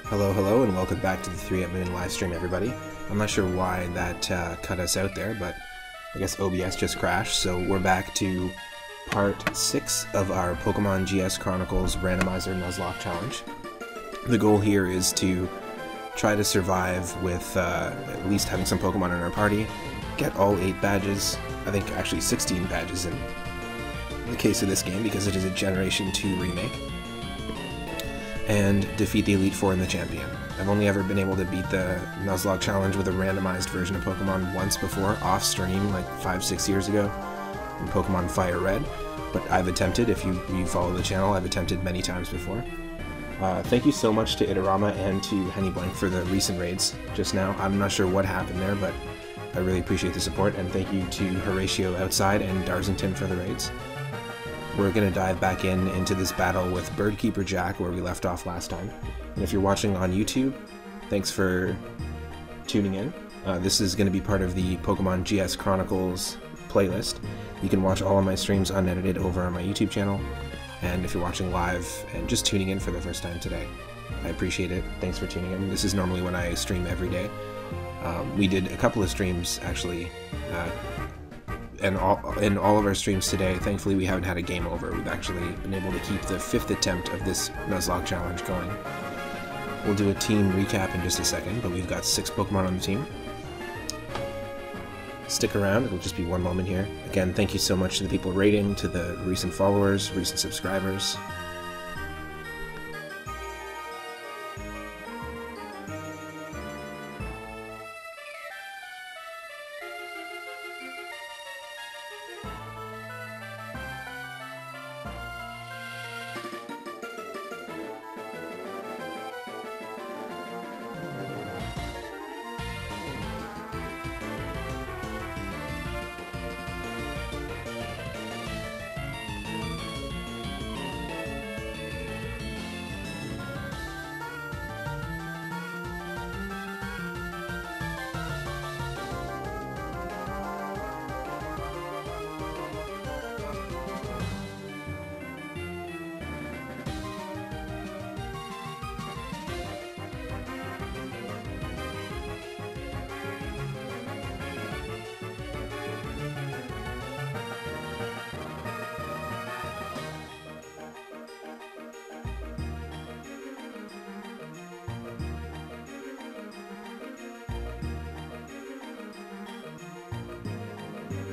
Hello, hello, and welcome back to the 3 at Moon live stream, everybody. I'm not sure why that cut us out there, but I guess OBS just crashed, so we're back to part 6 of our Pokemon GS Chronicles Randomizer Nuzlocke challenge. The goal here is to try to survive with at least having some Pokemon in our party, get all 8 badges, I think actually 16 badges in the case of this game because it is a Generation 2 remake, and defeat the Elite Four in the Champion. I've only ever been able to beat the Nuzlocke challenge with a randomized version of Pokemon once before, off-stream, like 5-6 years ago, in Pokemon Fire Red, but I've attempted, if you follow the channel, I've attempted many times before. Thank you so much to Itarama and to Henny Blank for the recent raids just now. I'm not sure what happened there, but I really appreciate the support, and thank you to Horatio Outside and Darzington for the raids. We're going to dive back into this battle with Birdkeeper Jack, where we left off last time. And if you're watching on YouTube, thanks for tuning in. This is going to be part of the Pokemon GS Chronicles playlist. You can watch all of my streams unedited over on my YouTube channel. And if you're watching live and just tuning in for the first time today, I appreciate it. Thanks for tuning in. This is normally when I stream every day. We did a couple of streams, actually, and in all of our streams today. Thankfully, we haven't had a game over. We've actually been able to keep the 5th attempt of this Nuzlocke challenge going. We'll do a team recap in just a second, but we've got 6 Pokemon on the team. Stick around, it'll just be one moment here. Again, thank you so much to the people rating, to the recent followers, recent subscribers.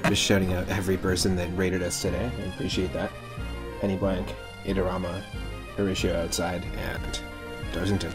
Just shouting out every person that rated us today. I appreciate that. Henny Blank, Itarama, Horatio Outside, and Darzington.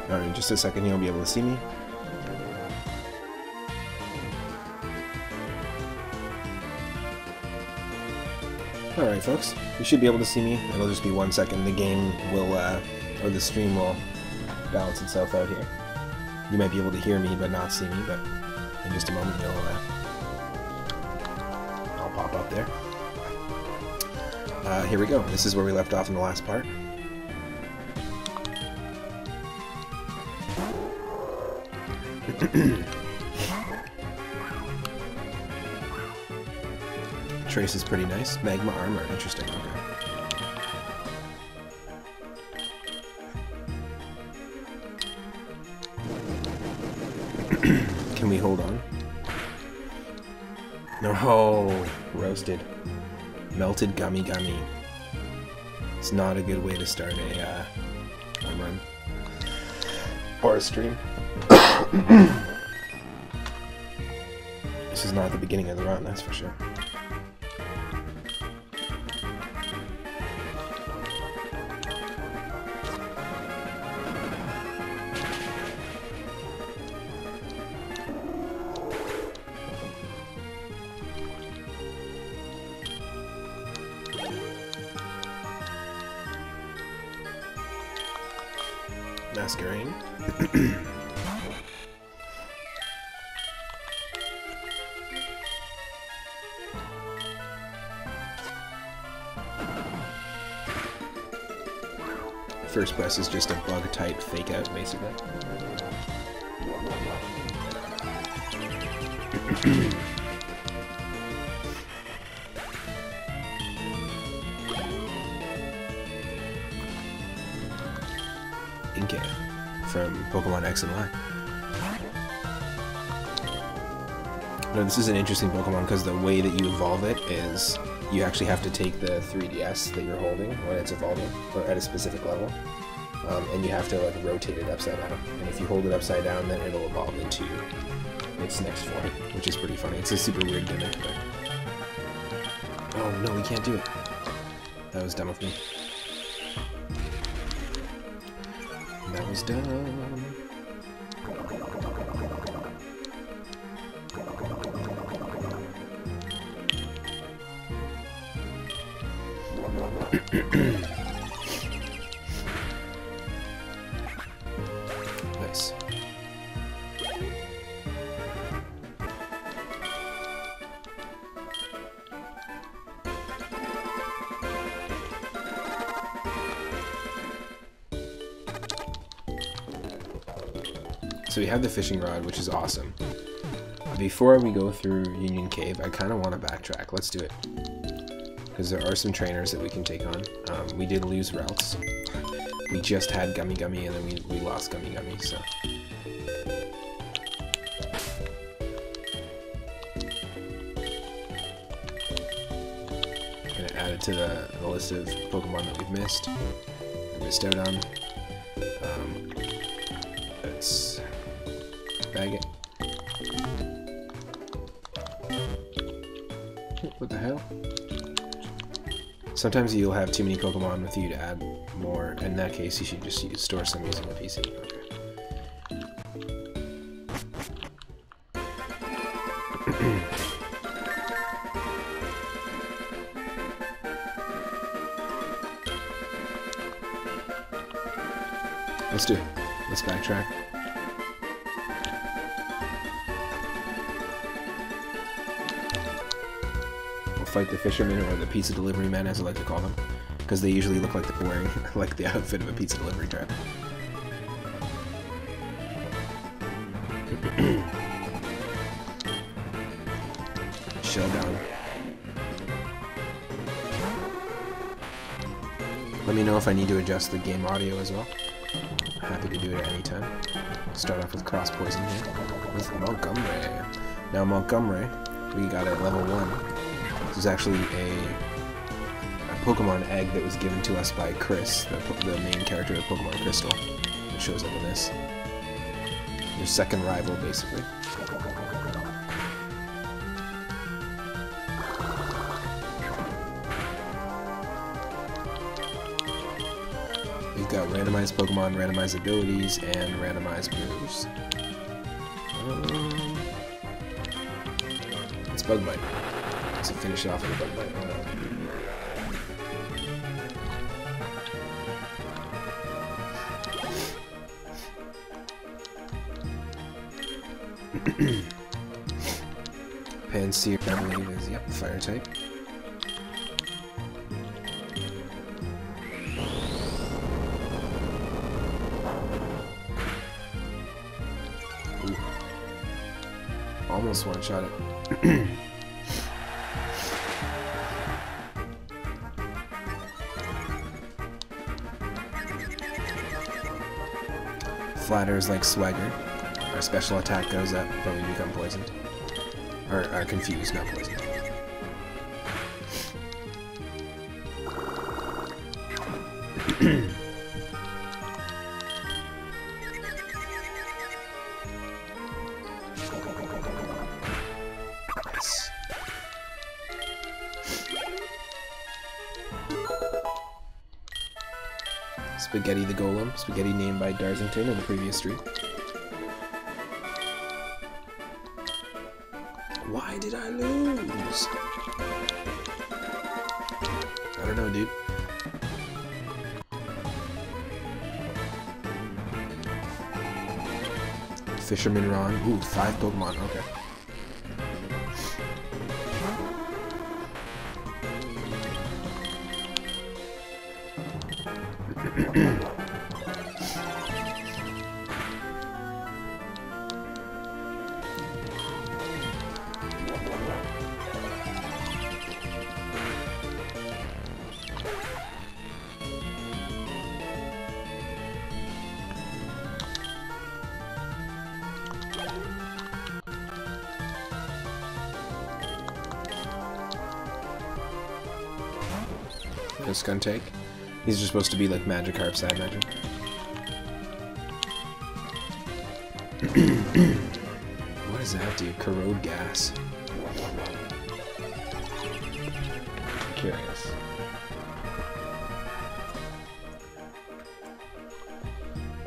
Alright, in just a second you'll be able to see me. Alright folks, you should be able to see me. It'll just be 1 second. The game will, or the stream will balance itself out here. You might be able to hear me but not see me, but in just a moment I'll pop up there. Here we go. This is where we left off in the last part. Trace is pretty nice. Magma armor, interesting. Okay. Can we hold on? No, roasted. Melted gummy. It's not a good way to start a run. Or a stream. This is not the beginning of the run, that's for sure. Masquerade. First quest is just a bug-type fake-out, basically. Inkay from Pokemon X and Y. No, this is an interesting Pokemon because the way that you evolve it is you actually have to take the 3DS that you're holding when it's evolving, or at a specific level, and you have to like rotate it upside down. And if you hold it upside down, then it'll evolve into its next form, which is pretty funny. It's a super weird gimmick, but... Oh no, we can't do it. That was dumb of me. That was dumb. Nice. So we have the fishing rod, which is awesome. Before we go through Union Cave, I kind of want to backtrack. Let's do it. Because there are some trainers that we can take on. We did lose routes. We just had Gummy and then we lost Gummy, so... Gonna add it to the list of Pokemon that we've missed. We missed out on. Let's bag it. What the hell? Sometimes you'll have too many Pokemon with you to add more. In that case, you should just store some using the PC. Okay. Let's do it. Let's backtrack. Fight the fishermen, or the pizza delivery men, as I like to call them, because they usually look like they're wearing like the outfit of a pizza delivery driver. Showdown. Let me know if I need to adjust the game audio as well. Happy to do it at any time. Start off with cross poison here with Montgomery. Now Montgomery, we got at level 1. This is actually a Pokemon egg that was given to us by Chris, the main character of Pokemon Crystal. It shows up in this. Your second rival, basically. We've got randomized Pokemon, randomized abilities, and randomized moves. It's Bug Bite. So finish it off with a Bug Bite. Pansear, I believe, is, yep, fire type. Ooh. Almost one-shot it. Flatters like Swagger. Our special attack goes up, but we become poisoned. Or confused, not poisoned. Nice. Spaghetti the Golem. Spaghetti named by Darzington in the previous stream. Why did I lose? I don't know, dude. Fisherman Ron. Ooh, 5 Pokemon. Okay. No Skuntank. These are supposed to be like Magikarps, I imagine. What does that do? Corrode gas. I'm curious.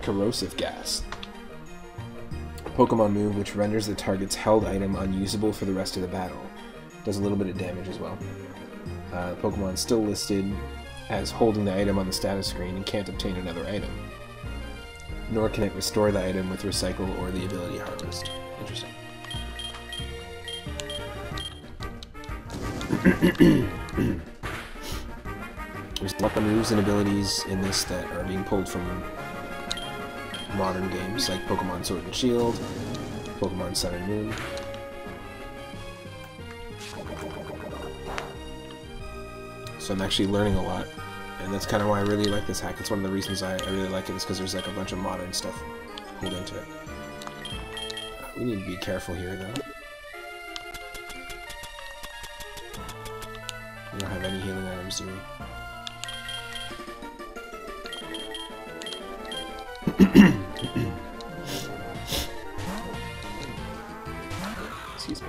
Corrosive gas. A Pokemon move which renders the target's held item unusable for the rest of the battle. Does a little bit of damage as well. Pokemon still listed as holding the item on the status screen and can't obtain another item. Nor can it restore the item with Recycle or the ability Harvest. Interesting. There's a lot of moves and abilities in this that are being pulled from modern games, like Pokemon Sword and Shield, Pokemon Sun and Moon. So I'm actually learning a lot, and that's kind of why I really like this hack. It's one of the reasons I really like it, is because there's like a bunch of modern stuff pulled into it. We need to be careful here, though. We don't have any healing items, do we? Excuse me.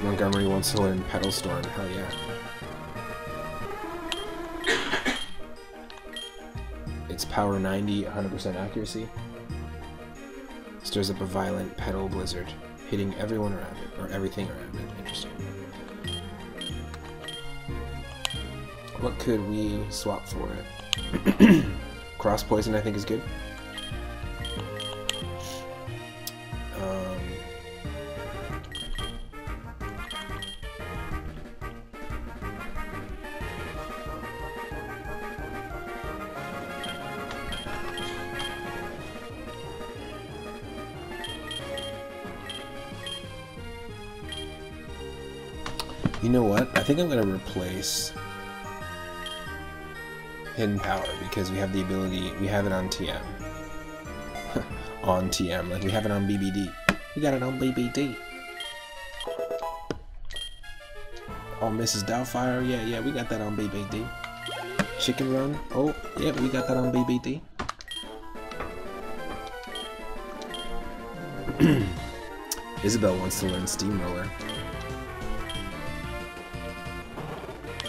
Montgomery wants to learn Petal Storm. Hell yeah. It's power 90, 100% accuracy. Stirs up a violent petal blizzard, hitting everyone around it, or everything around it. Interesting. What could we swap for it? Cross Poison, I think, is good. You know what? I think I'm going to replace hidden power because we have the ability, we have it on TM. On TM, like we have it on BBD. We got it on BBD. Oh, Mrs. Doubtfire, yeah, we got that on BBD. Chicken Run, oh, yeah, we got that on BBD. Isabel wants to learn Steamroller.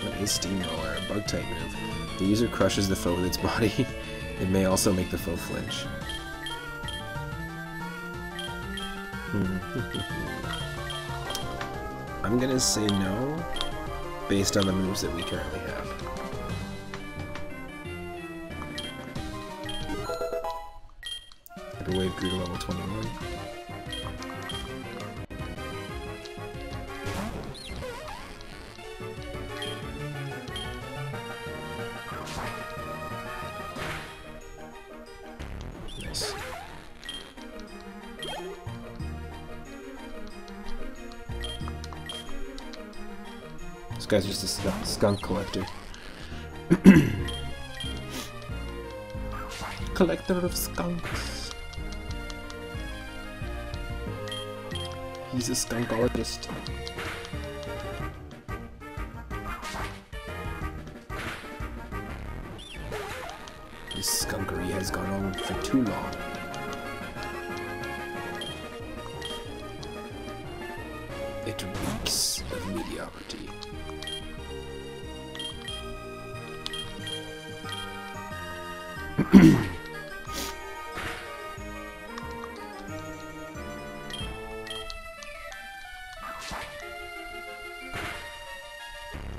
What is Steamroller? A bug type move. The user crushes the foe with its body. It may also make the foe flinch. I'm gonna say no, based on the moves that we currently have. Hyperwave grew to level 21. Nice. This guy's just a skunk collector. Collector of skunks. He's a skunkologist. This skunkery has gone on for too long. It reeks of mediocrity.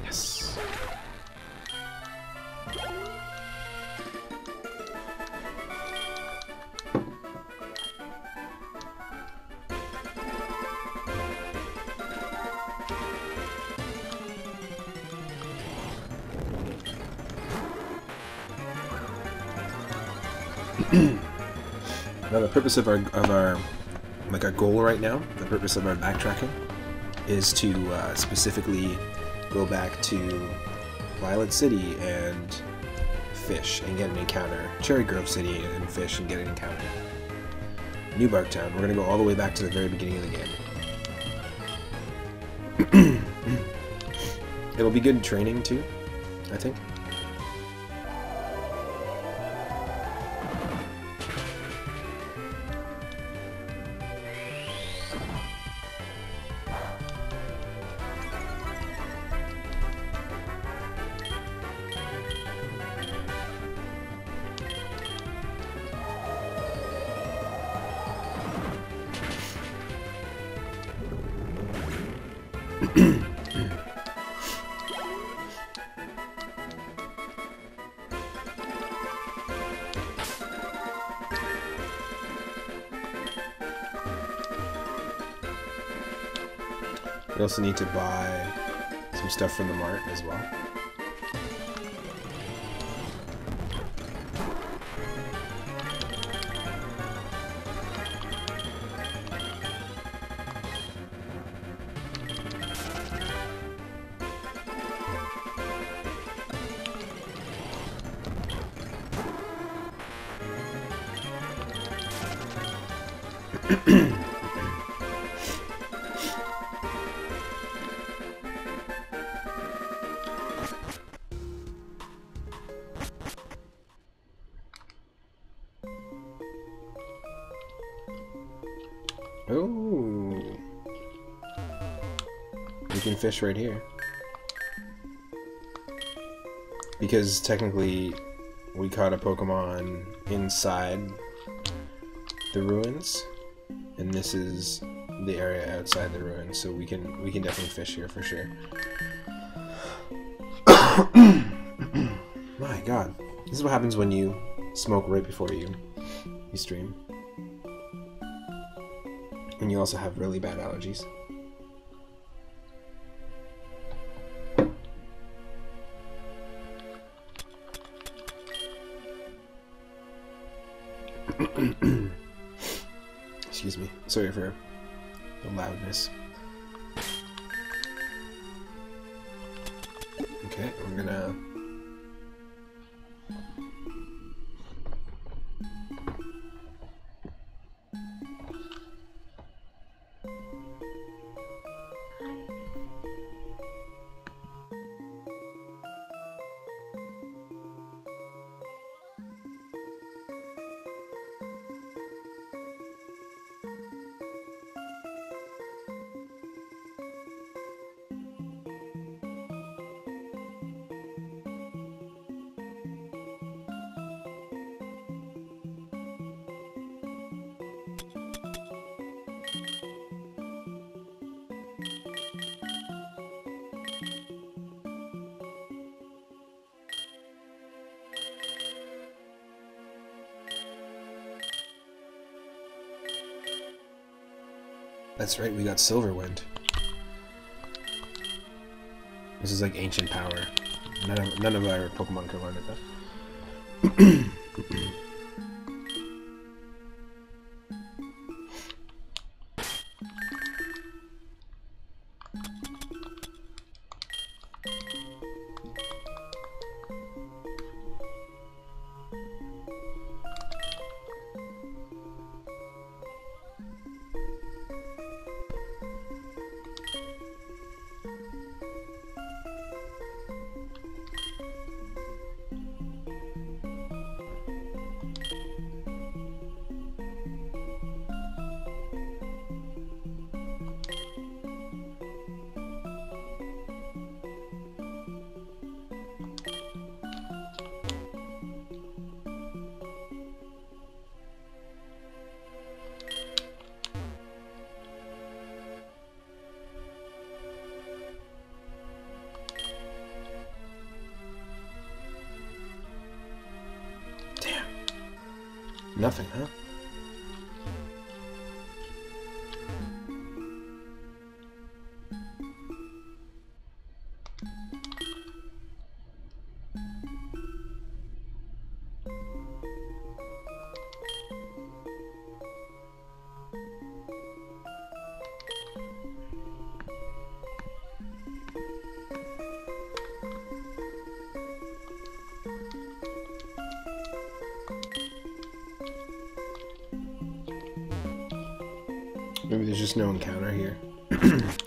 Yes. Now the purpose of our like our goal right now, the purpose of our backtracking, is to specifically go back to Violet City and fish and get an encounter. Cherry Grove City and fish and get an encounter. New Barktown. We're gonna go all the way back to the very beginning of the game. It'll be good training too, I think. We also need to buy some stuff from the mart as well. Oh, we can fish right here. Because technically we caught a Pokemon inside the ruins, and this is the area outside the ruins, so we can definitely fish here for sure. My god. This is what happens when you smoke right before you stream. And you also have really bad allergies. Excuse me. Sorry for the loudness. Okay, we're gonna That's right, we got Silverwind. This is like ancient power. None of our Pokemon can learn it though. Nothing, huh? Maybe there's just no encounter here.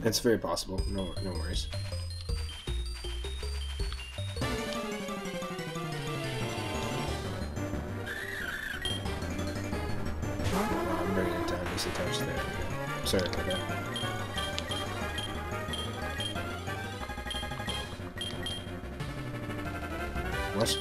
It's very possible. No worries. Oh, I'm bringing it down just a touch there. Sorry about that. What?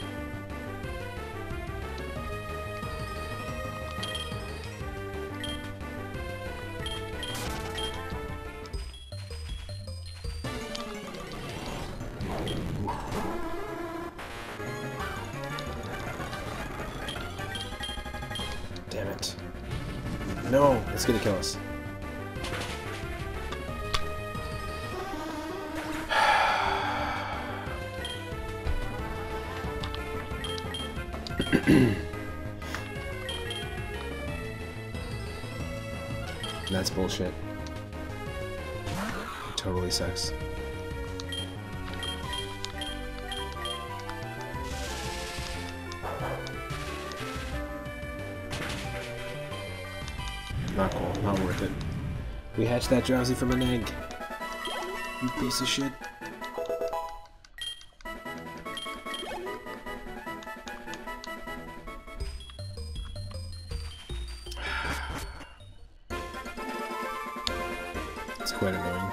Damn it. No, it's gonna kill us. That's bullshit. It totally sucks. Not cool, not worth it. We hatched that Drowsy from an egg. You piece of shit. It's quite annoying.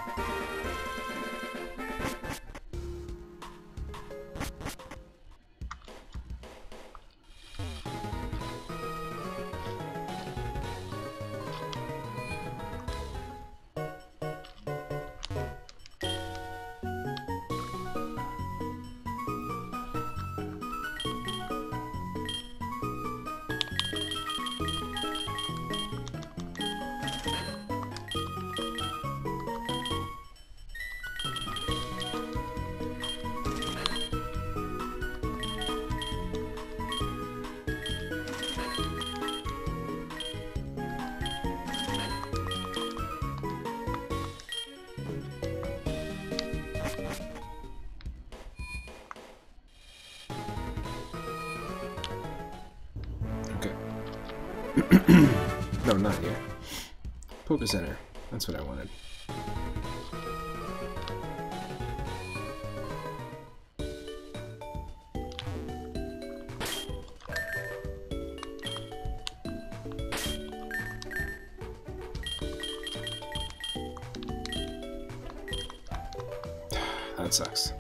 No, not yet. Poke Center. That's what I wanted. That sucks.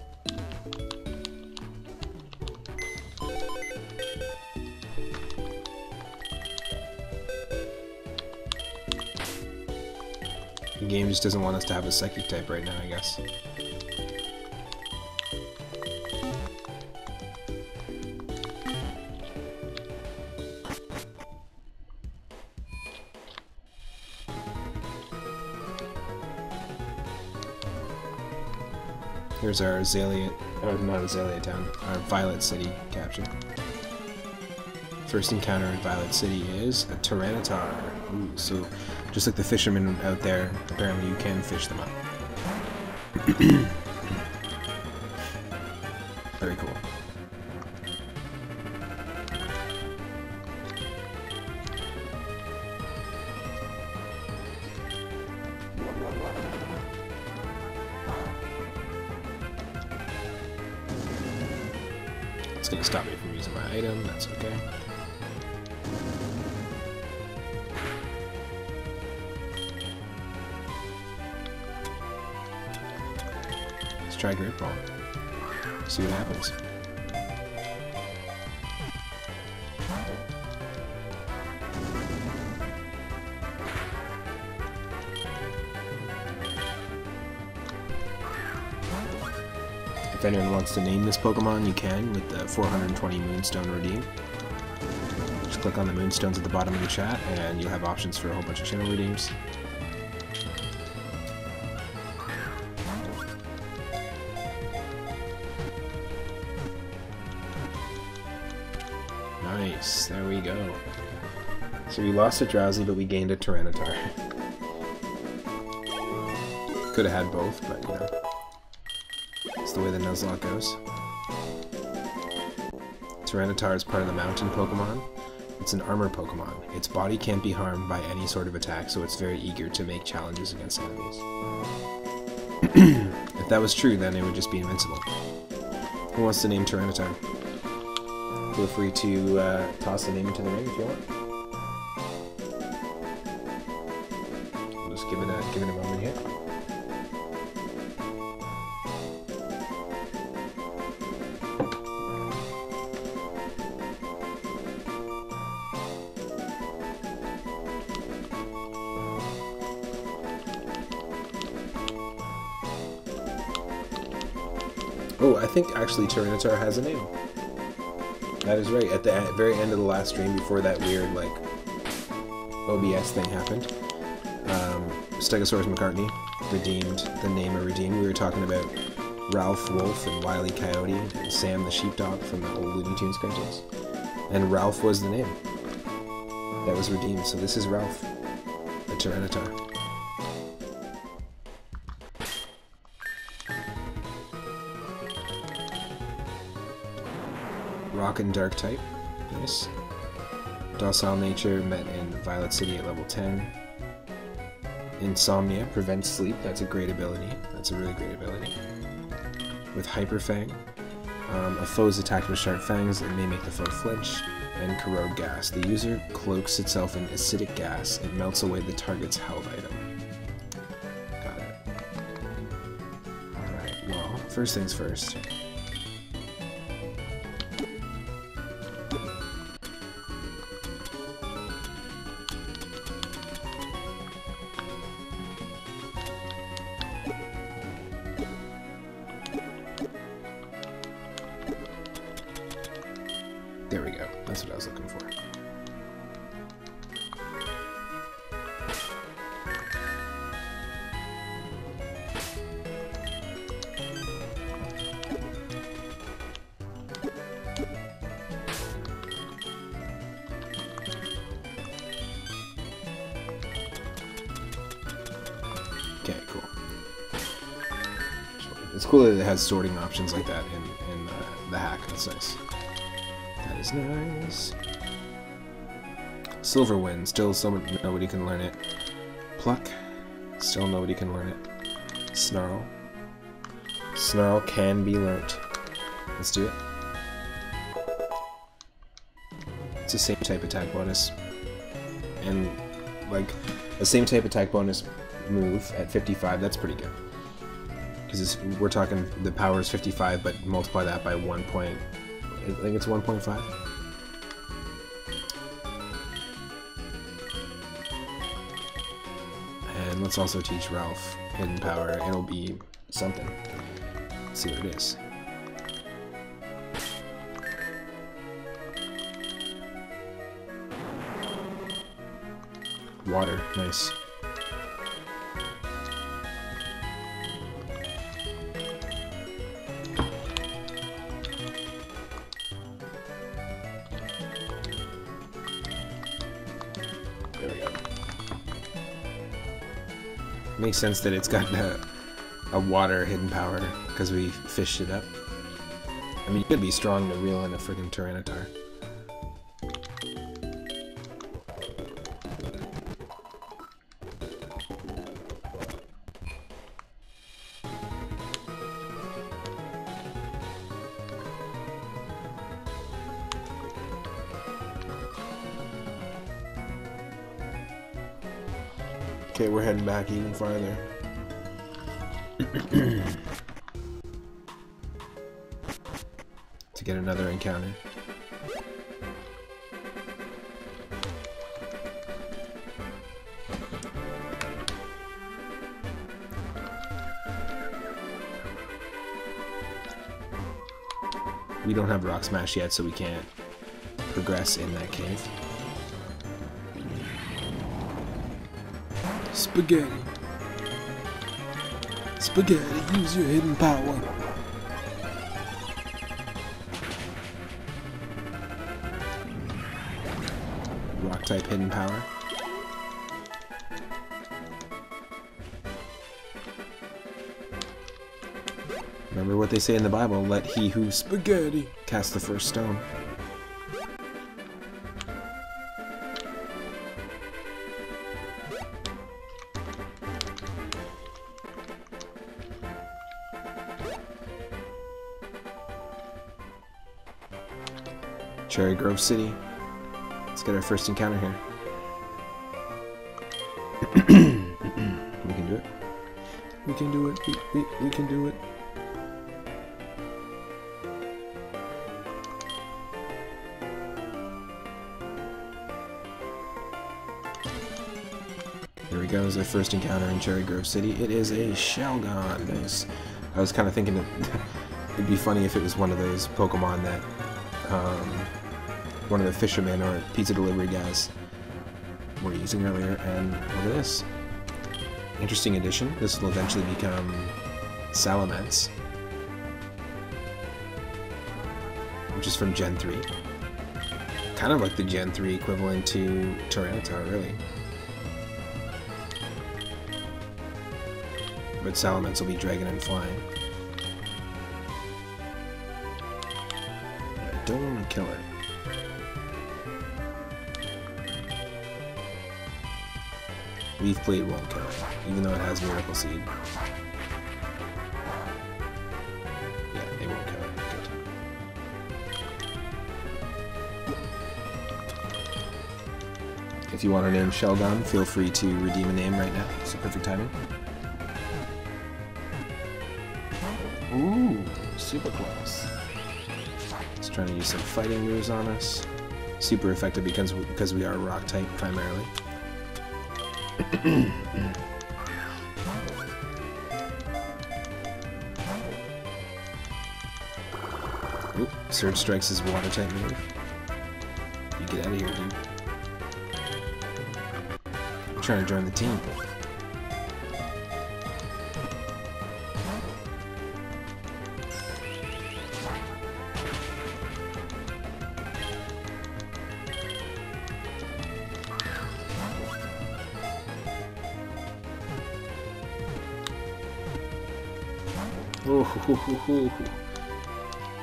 The game just doesn't want us to have a psychic type right now, I guess. Here's our Azalea, or not Azalea Town, our Violet City capture. First encounter in Violet City is a Tyranitar. Ooh, so just like the fishermen out there, apparently you can fish them up. Very cool. It's going to stop me from using my item, that's okay. Let's try Great Ball. See what happens. If anyone wants to name this Pokemon, you can with the 420 Moonstone redeem. Just click on the Moonstones at the bottom of the chat and you'll have options for a whole bunch of channel redeems. Nice, there we go. So we lost a Drowsy, but we gained a Tyranitar. Could have had both, but you know. That's the way the Nuzlocke goes. Tyranitar is part of the mountain Pokemon. It's an armor Pokemon. Its body can't be harmed by any sort of attack, so it's very eager to make challenges against enemies. If that was true, then it would just be invincible. Who wants to name Tyranitar? Feel free to toss a name into the ring if you want. We'll just give it a moment here. Oh, I think actually Tyranitar has a name. That is right. At the very end of the last stream, before that weird, like, OBS thing happened, Stegosaurus McCartney redeemed the name of Redeem. We were talking about Ralph Wolf and Wile E. Coyote and Sam the Sheepdog from the old Looney Tunes cartoons. And Ralph was the name that was redeemed. So this is Ralph, the Tyranitar. Rock and Dark type. Nice. Docile nature, met in Violet City at level 10. Insomnia, prevents sleep. That's a great ability. That's a really great ability. With Hyper Fang. A foe's attacked with sharp fangs, it may make the foe flinch. And Corrode Gas. The user cloaks itself in acidic gas. It melts away the target's held item. Got it. Alright, well, first things first. There we go. That's what I was looking for. Okay, cool. It's cool that it has sorting options like that in the hack. That's nice. That is nice. Silverwind, still nobody can learn it. Pluck, still nobody can learn it. Snarl. Snarl can be learnt. Let's do it. It's the same type attack bonus. And, like, the same type attack bonus move at 55, that's pretty good. Because we're talking, the power is 55, but multiply that by 1 point. I think it's 1.5. And let's also teach Ralph hidden power. It'll be something. Let's see what it is. Water, nice. There we go. Makes sense that it's got a water hidden power because we fished it up. I mean, you could be strong to reel in a friggin' Tyranitar. Okay, we're heading back even farther. To get another encounter. We don't have Rock Smash yet, so we can't progress in that cave. Spaghetti. Spaghetti, use your hidden power. Rock type hidden power. Remember what they say in the Bible, let he who spaghetti cast the first stone. Cherry Grove City. Let's get our first encounter here. We can do it. We can do it. We can do it. Here we go, is our first encounter in Cherry Grove City. It is a Shelgon. Nice. I was kind of thinking that it'd be funny if it was one of those Pokemon that one of the fishermen or pizza delivery guys were using earlier, and look at this. Interesting addition. This will eventually become Salamence, which is from Gen 3. Kind of like the Gen 3 equivalent to Tyranitar, really. But Salamence will be Dragon and Flying. I don't want to kill it. Leaf Blade won't kill it, even though it has Miracle Seed. Yeah, they won't kill it. Good. If you want to name Shelgon, feel free to redeem a name right now. It's the perfect timing. Ooh, super close. It's trying to use some fighting moves on us. Super effective because we are rock type primarily. Oop, Surge Strike's his water type move. You get out of here, dude. I'm trying to join the team. Oh,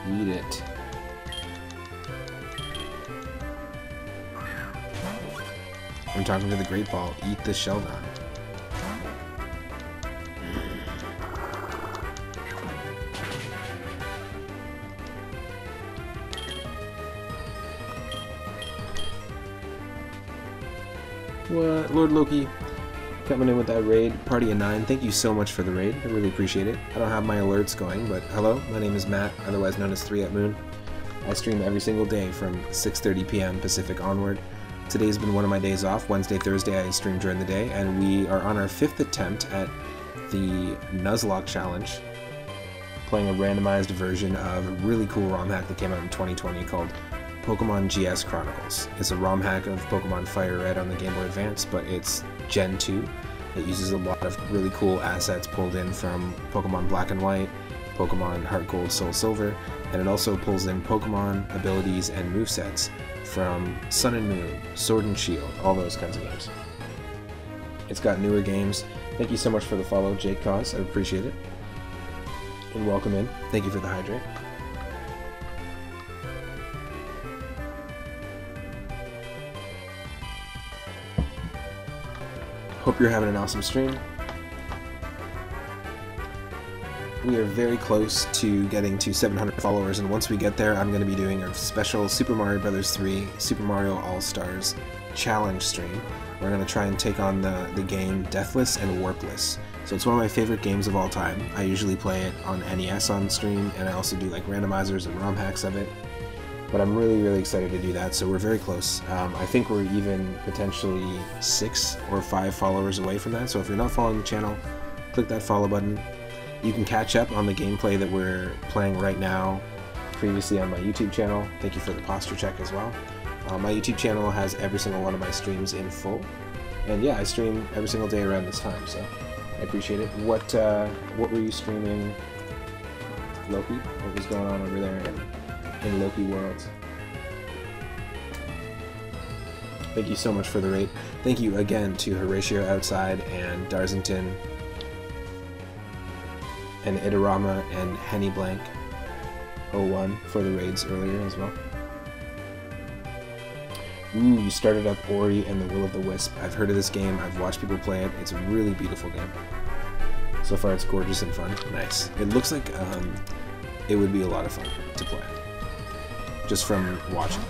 eat it. I'm talking to the Great Ball. Eat the Shelgon. What? Lord Loki coming in with that raid. Party of 9. Thank you so much for the raid. I really appreciate it. I don't have my alerts going, but hello. My name is Matt, otherwise known as 3 at Moon. I stream every single day from 6:30 p.m. Pacific onward. Today's been one of my days off. Wednesday, Thursday I stream during the day, and we are on our 5th attempt at the Nuzlocke challenge, playing a randomized version of a really cool ROM hack that came out in 2020 called Pokemon GS Chronicles. It's a ROM hack of Pokemon Fire Red on the Game Boy Advance, but it's Gen 2. It uses a lot of really cool assets pulled in from Pokemon Black and White, Pokemon Heart Gold, Soul Silver, and it also pulls in Pokemon abilities and movesets from Sun and Moon, Sword and Shield, all those kinds of games. It's got newer games. Thank you so much for the follow, Jake Cause. I appreciate it. And welcome in. Thank you for the hydrate. Hope you're having an awesome stream. We are very close to getting to 700 followers, and once we get there, I'm going to be doing a special Super Mario Bros. 3 Super Mario All-Stars challenge stream. We're going to try and take on the game Deathless and Warpless. So it's one of my favorite games of all time. I usually play it on NES on stream, and I also do like randomizers and ROM hacks of it. But I'm really, really excited to do that, so we're very close. I think we're even potentially 6 or 5 followers away from that, so if you're not following the channel, click that follow button. You can catch up on the gameplay that we're playing right now previously on my YouTube channel. Thank you for the posture check as well. My YouTube channel has every single one of my streams in full. And yeah, I stream every single day around this time, so I appreciate it. What were you streaming, Loki? What was going on over there in Loki Worlds? Thank you so much for the rate. Thank you again to Horatio Outside and Darzington and Idarama and Henny Blank 01 for the raids earlier as well. Ooh, you started up Ori and the Will of the Wisp. I've heard of this game, I've watched people play it. It's a really beautiful game. So far it's gorgeous and fun. Nice. It looks like it would be a lot of fun to play, just from watching.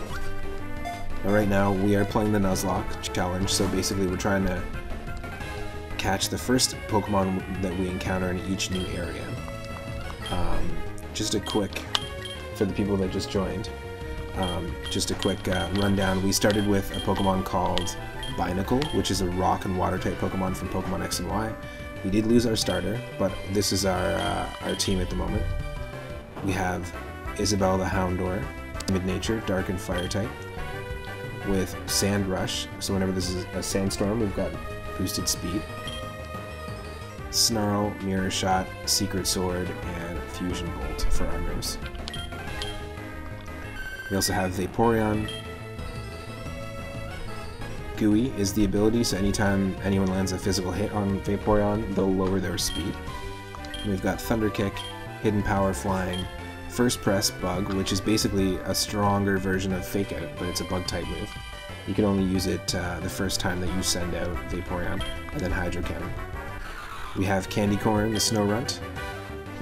Now right now we are playing the Nuzlocke challenge, so basically we're trying to catch the first Pokemon that we encounter in each new area. Just a quick, for the people that just joined, just a quick rundown. We started with a Pokemon called Binacle, which is a rock and water type Pokemon from Pokemon X and Y. We did lose our starter, but this is our team at the moment. We have Isabelle the Houndour, mid-nature, dark and fire type, with Sand Rush, so whenever this is a sandstorm, we've got boosted speed. Snarl, Mirror Shot, Secret Sword, and Fusion Bolt for our moves. We also have Vaporeon. Gooey is the ability, so anytime anyone lands a physical hit on Vaporeon, they'll lower their speed. And we've got Thunder Kick, Hidden Power Flying, First Press Bug, which is basically a stronger version of Fake Out, but it's a bug type move. You can only use it the first time that you send out Vaporeon, and then Hydro Cannon. We have Candy Corn, the Snow Runt,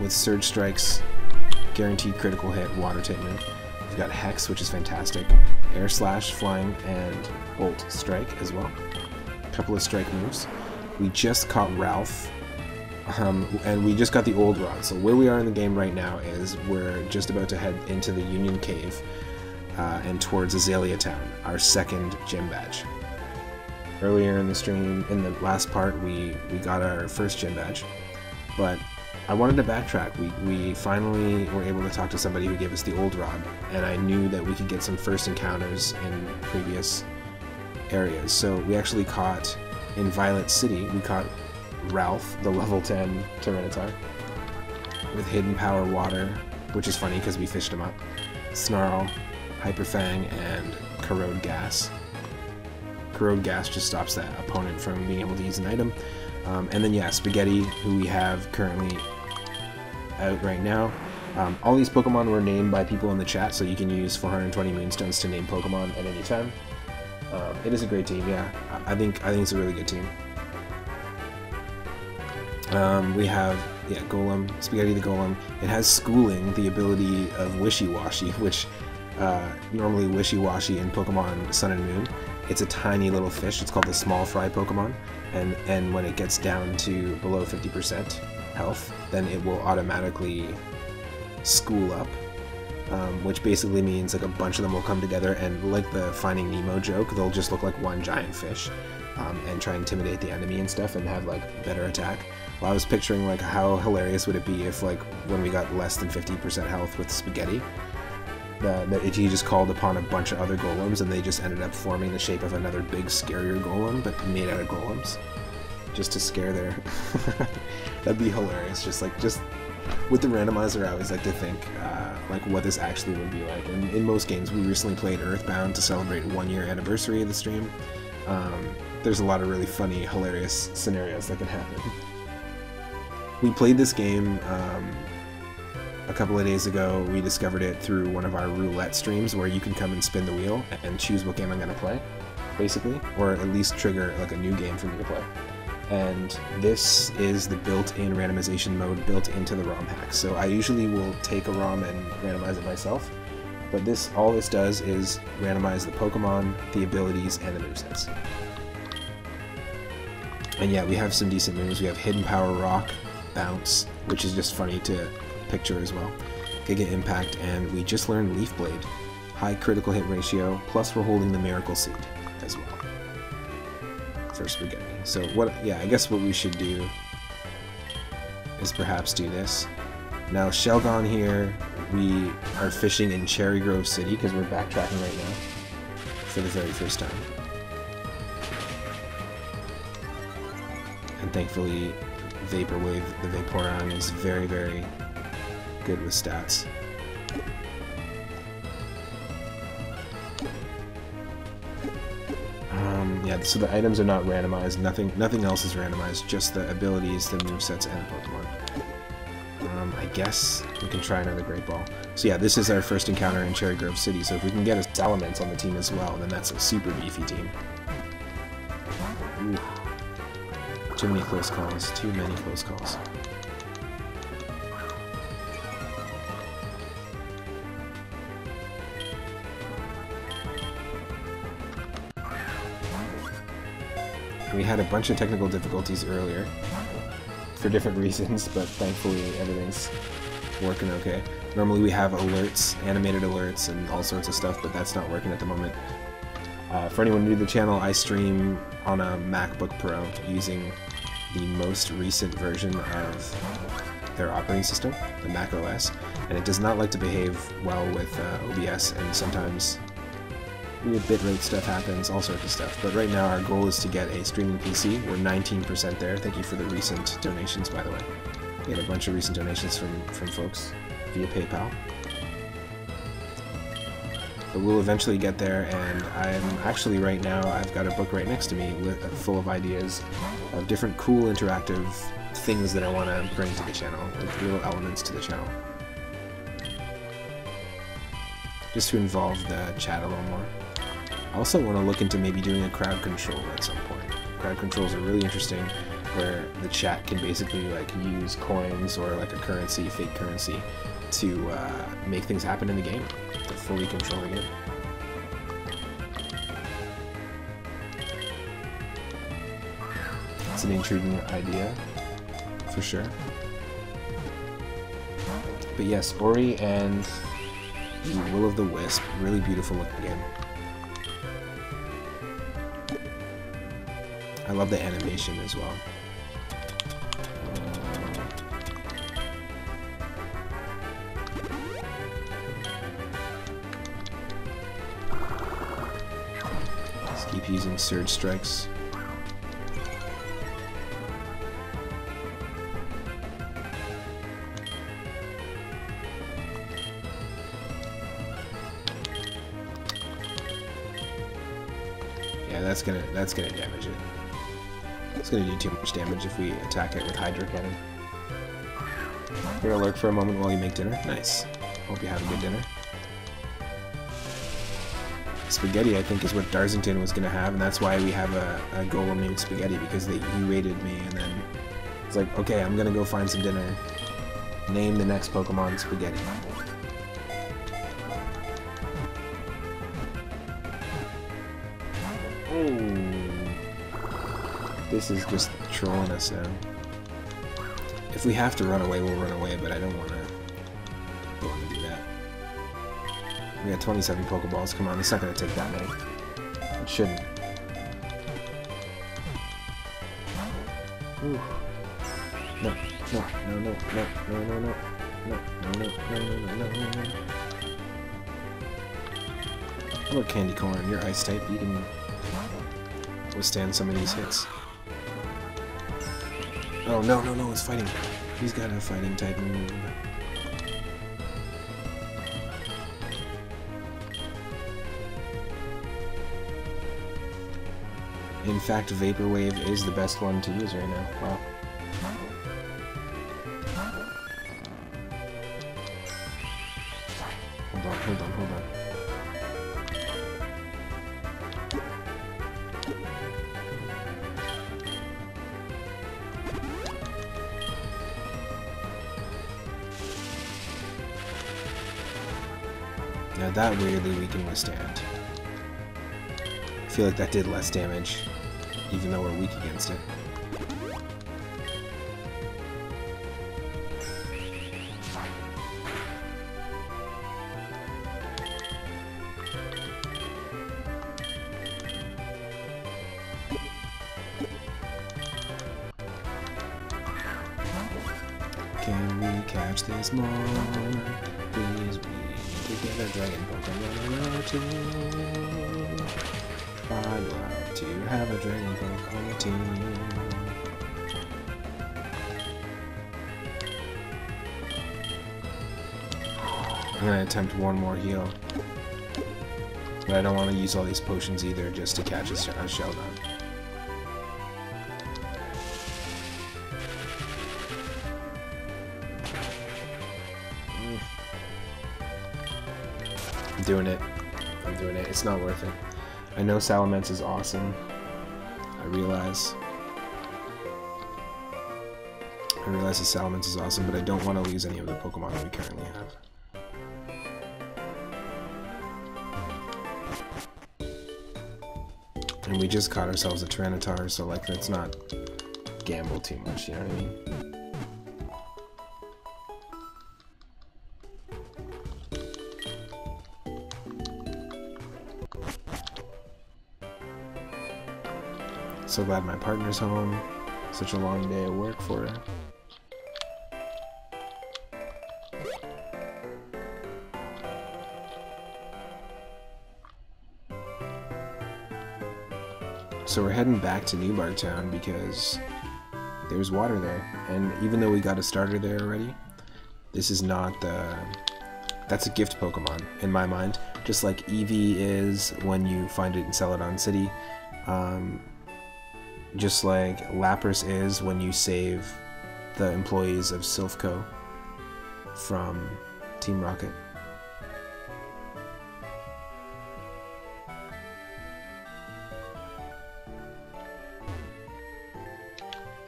with Surge Strikes, guaranteed critical hit, water type move. We've got Hex, which is fantastic, Air Slash, Flying, and Bolt Strike as well. A couple of strike moves. We just caught Ralph, and we just got the Old Rod. So where we are in the game right now is we're just about to head into the Union Cave and towards Azalea Town, our second gym badge. Earlier in the stream, in the last part, we got our first gym badge, but I wanted to backtrack. We finally were able to talk to somebody who gave us the Old Rod, and I knew that we could get some first encounters in previous areas. So we actually caught, in Violet City, we caught Ralph, the level 10 Tyranitar, with Hidden Power Water, which is funny because we fished him up, Snarl, Hyper Fang, and Corrode Gas. Corrode Gas just stops that opponent from being able to use an item. And then yeah, Spaghetti, who we have currently out right now. All these Pokemon were named by people in the chat, so you can use 420 Moonstones to name Pokemon at any time. It is a great team, yeah. I think it's a really good team. We have, yeah, Golem, Spaghetti the Golem. It has Schooling, the ability of Wishy-Washy, which normally Wishy-Washy in Pokemon Sun and Moon. It's a tiny little fish. It's called the Small Fry Pokemon, and when it gets down to below 50% health, then it will automatically school up, which basically means like a bunch of them will come together, and like the Finding Nemo joke, they'll just look like one giant fish and try and intimidate the enemy and stuff and have like better attack. Well, I was picturing like how hilarious would it be if like when we got less than 50% health with Spaghetti, that he just called upon a bunch of other golems and they just ended up forming the shape of another big scarier golem but made out of golems just to scare their that'd be hilarious. Just With the randomizer, I always like to think like what this actually would be like. And in most games, we recently played Earthbound to celebrate 1-year anniversary of the stream. There's a lot of really funny, hilarious scenarios that can happen. We played this game a couple of days ago. We discovered it through one of our roulette streams where you can come and spin the wheel and choose what game I'm going to play, basically, or at least trigger like a new game for me to play. And this is the built-in randomization mode built into the ROM hack. So I usually will take a ROM and randomize it myself, but all this does is randomize the Pokemon, the abilities, and the movesets. And yeah, we have some decent moves. We have Hidden Power Rock, Bounce, which is just funny to picture as well, Giga Impact, and we just learned Leaf Blade. High critical hit ratio, plus we're holding the Miracle Seed as well for Spaghetti. So I guess what we should do is perhaps do this. Now Shelgon here, we are fishing in Cherry Grove City because we're backtracking right now for the very first time. And thankfully Vaporwave, the Vaporeon, is very, very good with stats. Yeah, so the items are not randomized, nothing else is randomized, just the abilities, the movesets, and the Pokemon. I guess we can try another Great Ball. So yeah, this is our first encounter in Cherry Grove City, so if we can get a Salamence on the team as well, then that's a super beefy team. Ooh. Too many close calls, too many close calls. We had a bunch of technical difficulties earlier for different reasons, but thankfully everything's working okay. Normally we have alerts, animated alerts, and all sorts of stuff, but that's not working at the moment. For anyone new to the channel, I stream on a MacBook Pro using the most recent version of their operating system, the Mac OS, and it does not like to behave well with OBS, and sometimes weird bitrate stuff happens, all sorts of stuff. But right now our goal is to get a streaming PC. We're 19% there. Thank you for the recent donations, by the way. We had a bunch of recent donations from folks via PayPal. But we'll eventually get there, and I'm actually right now, I've got a book right next to me full of ideas of different cool interactive things that I want to bring to the channel, like little elements to the channel. Just to involve the chat a little more. I also want to look into maybe doing a crowd control at some point. Crowd controls are really interesting, where the chat can basically like use coins or like a currency, fake currency, to make things happen in the game, to fully control the game. It's an intriguing idea, for sure. But yes, Ori and the Will of the Wisp, really beautiful looking game. I love the animation as well. Let's keep using Surge Strikes. Yeah, that's gonna damage it. It's gonna do too much damage if we attack it with Hydro Cannon. You're gonna lurk for a moment while you make dinner? Nice. Hope you have a good dinner. Spaghetti, I think, is what Darzington was gonna have, and that's why we have a golem named Spaghetti, because he raided me, and then it's like, okay, I'm gonna go find some dinner. Name the next Pokemon Spaghetti. This is just trolling us now. If we have to run away, we'll run away, but I don't want to do that. We got 27 Pokeballs. Come on, it's not going to take that many. It shouldn't. Ooh. No, no, no, no, no, no, no, no, no, no, no, no, no, no, no. How about Candy Corn? You're Ice type. You can withstand some of these hits. Oh, no, no, no, it's fighting. He's got a fighting type move. In fact, Vapor Wave is the best one to use right now. Wow. Hold on. Now that weirdly we can withstand. I feel like that did less damage, even though we're weak against it. Can we catch this Mon? Please, we need to get a dragon Pokemon on our team. I'd love to have a dragon Pokemon on the team. I'm gonna attempt one more heal. But I don't want to use all these potions either just to catch a Sheldon. I'm doing it. It's not worth it. I know Salamence is awesome. I realize the Salamence is awesome, but I don't want to lose any of the Pokemon that we currently have. And we just caught ourselves a Tyranitar, so like let's not gamble too much, you know what I mean? So glad my partner's home. Such a long day of work for her. So we're heading back to New Barktown because there's water there. And even though we got a starter there already, this is not the... That's a gift Pokemon, in my mind. Just like Eevee is when you find it in Celadon City. Just like Lapras is when you save the employees of Silphco from Team Rocket.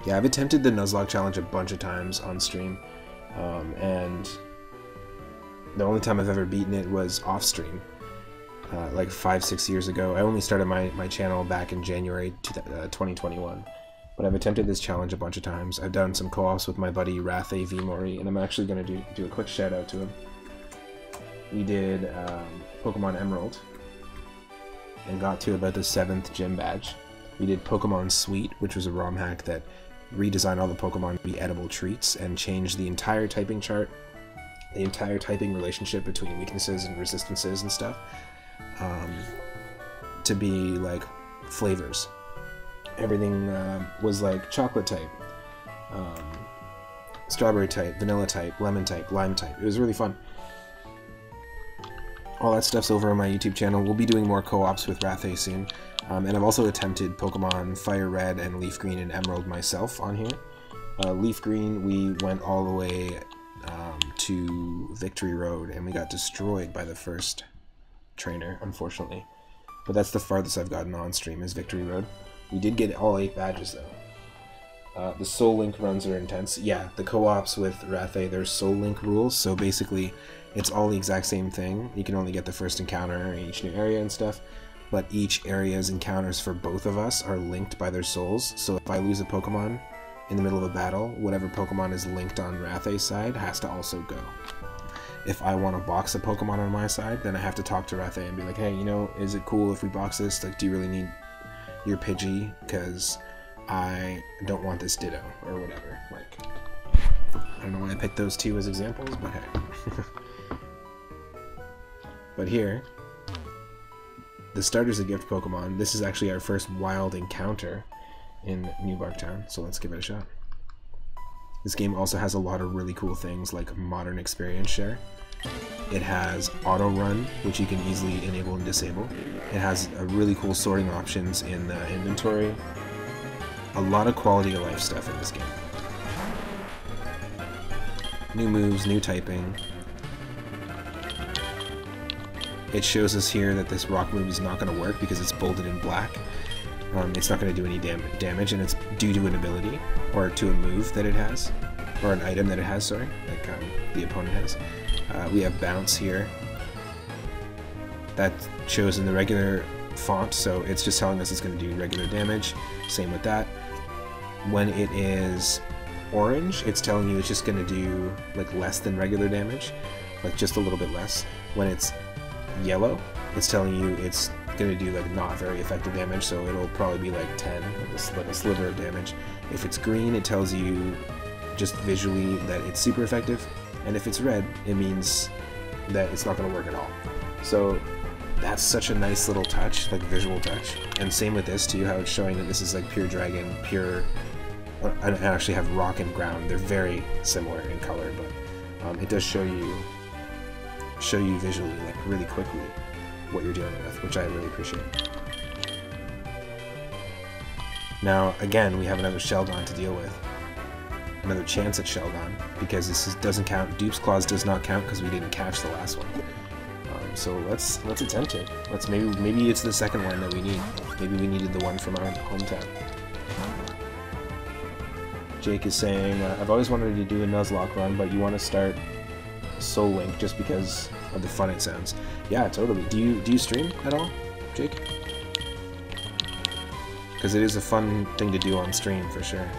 Yeah, I've attempted the Nuzlocke challenge a bunch of times on stream, and the only time I've ever beaten it was off stream. Like 5-6 years ago. I only started my channel back in January 2021, but I've attempted this challenge a bunch of times. I've done some co-ops with my buddy Rathe Vmori, and I'm actually going to do a quick shout out to him. We did Pokemon Emerald and got to about the 7th gym badge. We did Pokemon Sweet, which was a ROM hack that redesigned all the Pokemon to be edible treats and changed the entire typing chart, the entire typing relationship between weaknesses and resistances and stuff. To be like flavors. Everything was like chocolate type, strawberry type, vanilla type, lemon type, lime type. It was really fun. All that stuff's over on my YouTube channel. We'll be doing more co-ops with Rathe soon. And I've also attempted Pokemon Fire Red and Leaf Green and Emerald myself on here. Leaf Green, we went all the way to Victory Road and we got destroyed by the first trainer, unfortunately. But that's the farthest I've gotten on stream is Victory Road. We did get all 8 badges though. The Soul Link runs are intense. Yeah, the co-ops with Rathe, there's Soul Link rules, so basically it's all the exact same thing. You can only get the first encounter in each new area and stuff, but each area's encounters for both of us are linked by their souls. So if I lose a Pokemon in the middle of a battle, whatever Pokemon is linked on Rathe's side has to also go. If I want to box a Pokemon on my side, then I have to talk to Rathe and be like, hey, you know, is it cool if we box this? Like, do you really need your Pidgey? Because I don't want this Ditto, or whatever. Like, I don't know why I picked those two as examples, but hey. But here, the starter's a gift Pokemon. This is actually our first wild encounter in New Barktown, so let's give it a shot. This game also has a lot of really cool things like modern experience share. It has auto run, which you can easily enable and disable. It has a really cool sorting options in the inventory. A lot of quality of life stuff in this game. New moves, new typing. It shows us here that this rock move is not going to work because it's bolded in black. It's not going to do any damage, and it's due to an ability, or to a move that it has, or an item that it has, sorry, like the opponent has. We have bounce here. That shows in the regular font, so it's just telling us it's going to do regular damage. Same with that. When it is orange, it's telling you it's just going to do like less than regular damage, like just a little bit less. When it's yellow, it's telling you it's going to do like not very effective damage, so it'll probably be like 10, like a sliver of damage. If it's green, it tells you just visually that it's super effective, and if it's red, it means that it's not going to work at all. So that's such a nice little touch, like visual touch. And same with this too, how it's showing that this is like pure dragon, pure, and actually have rock and ground. They're very similar in color, but it does show you visually, like really quickly, what you're dealing with, which I really appreciate. Now again, we have another Sheldon to deal with, another chance at Sheldon, because this doesn't count. Dupe's Claws does not count because we didn't catch the last one. So let's attempt it. Maybe it's the second one that we need. Maybe we needed the one from our hometown. Jake is saying, I've always wanted to do a Nuzlocke run, but you want to start Soul Link just because of the fun it sounds. Yeah, totally. Do you stream at all, Jake? Because it is a fun thing to do on stream for sure.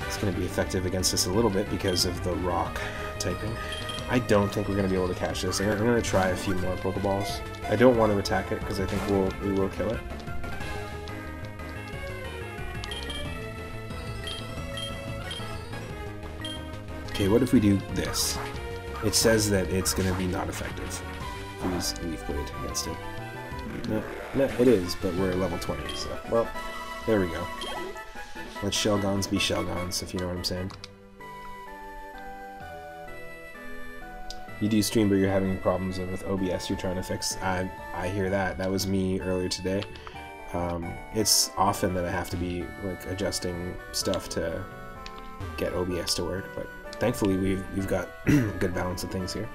It's going to be effective against us a little bit because of the rock typing. I don't think we're going to be able to catch this. I'm going to try a few more Pokeballs. I don't want to attack it because I think we will kill it. Okay, what if we do this? It says that it's going to be not effective if we use Leaf Blade against it. No, it is, but we're level 20, so... Well, there we go. Let Shelgons be Shelgons, if you know what I'm saying. You do stream, but you're having problems with OBS you're trying to fix. I hear that. That was me earlier today. It's often that I have to be like adjusting stuff to get OBS to work, but thankfully we've got good balance of things here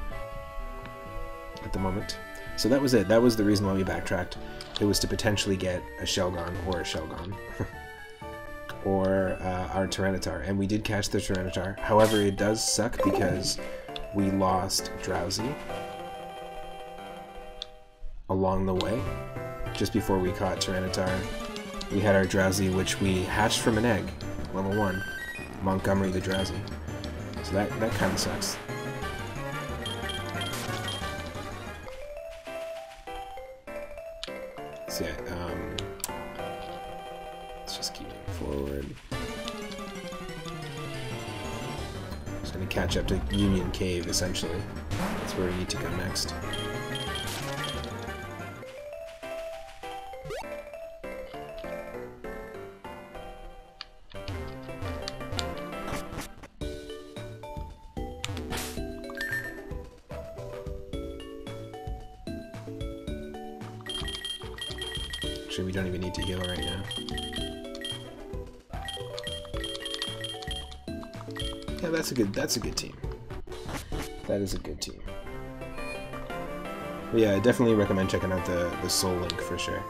at the moment. So that was it. That was the reason why we backtracked. It was to potentially get a Shelgon or a Shelgon. Or our Tyranitar, and we did catch the Tyranitar. However, it does suck because we lost Drowsy along the way. Just before we caught Tyranitar, we had our Drowsy, which we hatched from an egg, level 1, Montgomery the Drowsy. So that kind of sucks. So yeah, let's just keep moving forward. Just gonna catch up to Union Cave, essentially. That's where we need to go next. Actually, we don't even need to heal right now. Yeah, that's a good team. That is a good team. But yeah, I definitely recommend checking out the Soul Link for sure.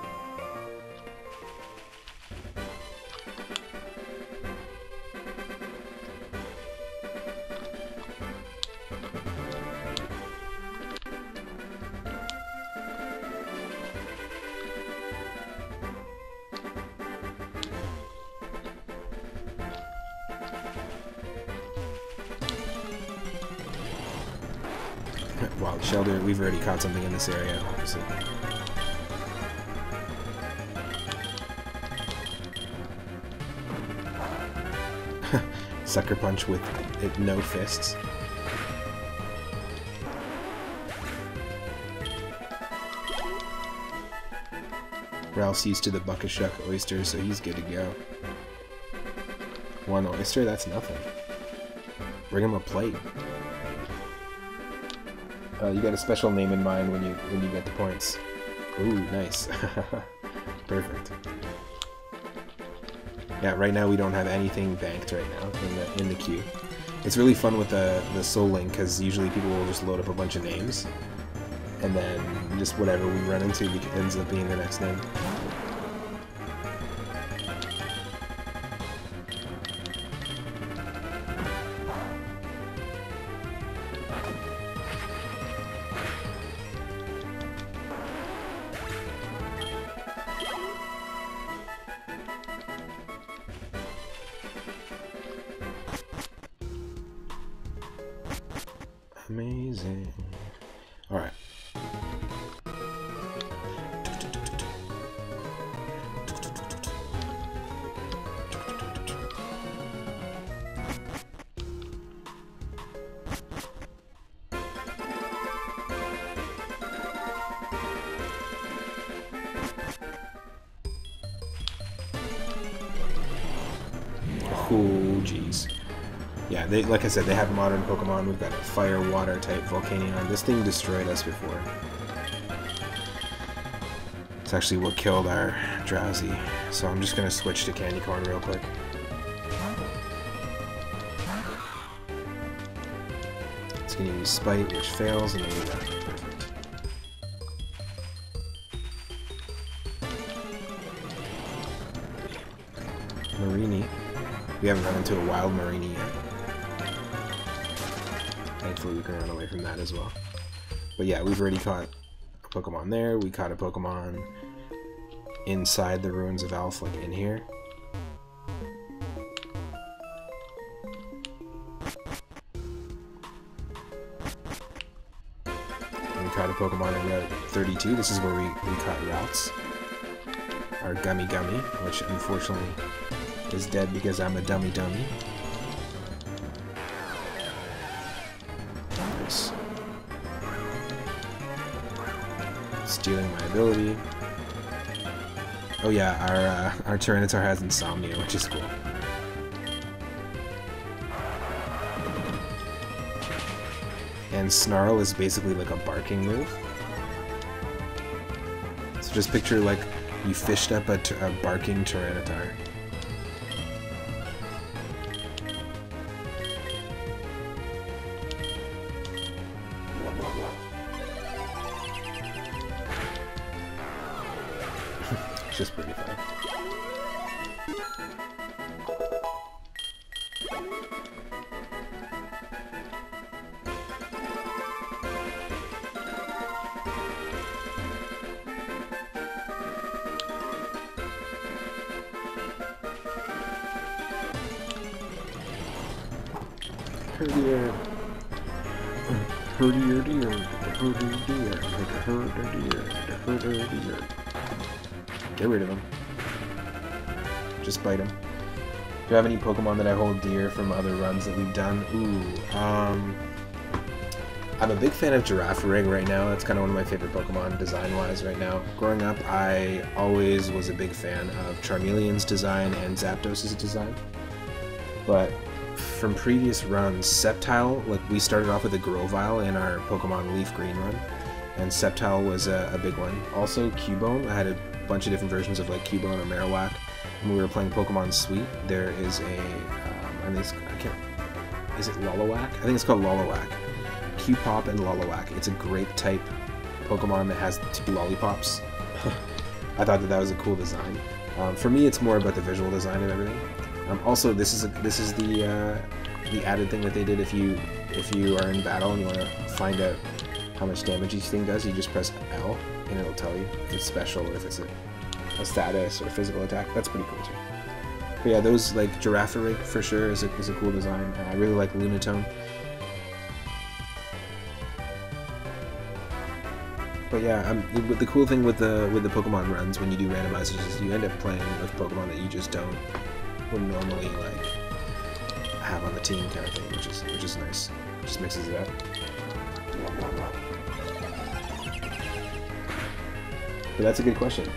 Wild Shelter, we've already caught something in this area, obviously. Sucker Punch with no fists. Ralph's used to the bucket shuck oyster, so he's good to go. 1 oyster? That's nothing. Bring him a plate. You got a special name in mind when you get the points. Ooh, nice. Perfect. Yeah, right now we don't have anything banked right now in the queue. It's really fun with the Soul Link, because usually people will just load up a bunch of names, and then just whatever we run into ends up being the next name. Amazing. Alright. Oh, jeez. Yeah, like I said, they have modern Pokemon. We've got a Fire, Water type Volcanion. This thing destroyed us before. It's actually what killed our Drowsy. So I'm just going to switch to Candy Corn real quick. It's going to use Spite, which fails, and then we got it. Perfect. Marini. We haven't run into a wild Marini yet. Thankfully we can run away from that as well. But yeah, we've already caught a Pokemon there. We caught a Pokemon inside the ruins of Alph, like in here. And we caught a Pokemon in Route 32. This is where we caught Ralph's. Our Gummy Gummy, which unfortunately is dead because I'm a dummy. Nice. Stealing my ability. Oh yeah, our Tyranitar has Insomnia, which is cool. And Snarl is basically like a barking move. So just picture like you fished up a barking Tyranitar. Just pretty fun. Herdier. Herdier deer. Herdier deer. Like a herdier deer. Herdier deer. Get rid of him. Just bite him. Do you have any Pokemon that I hold dear from other runs that we've done? Ooh, I'm a big fan of Girafarig right now. That's kind of one of my favorite Pokemon design-wise right now. Growing up, I always was a big fan of Charmeleon's design and Zapdos's design. But from previous runs, Sceptile, like we started off with a Grovyle in our Pokemon Leaf Green run, and Sceptile was a big one. Also, Cubone, I had a bunch of different versions of like Cubone or Marowak. When we were playing Pokemon Sweet, there is a, is it Lolowak? I think it's called Lolowak. Q-Pop and Lolowak. It's a grape type Pokemon that has 2 lollipops. I thought that was a cool design. For me, it's more about the visual design of everything. Also, this is the added thing that they did. If you are in battle and you want to find out how much damage each thing does, you just press L and it'll tell you if it's special or if it's a status or physical attack. That's pretty cool too. But yeah, those like Girafarig for sure is a cool design. I really like Lunatone. But yeah, the cool thing with the Pokemon runs when you do randomizers is you end up playing with Pokemon that you just wouldn't normally like have on the team kind of thing, which is nice. Just mixes it up. But that's a good question.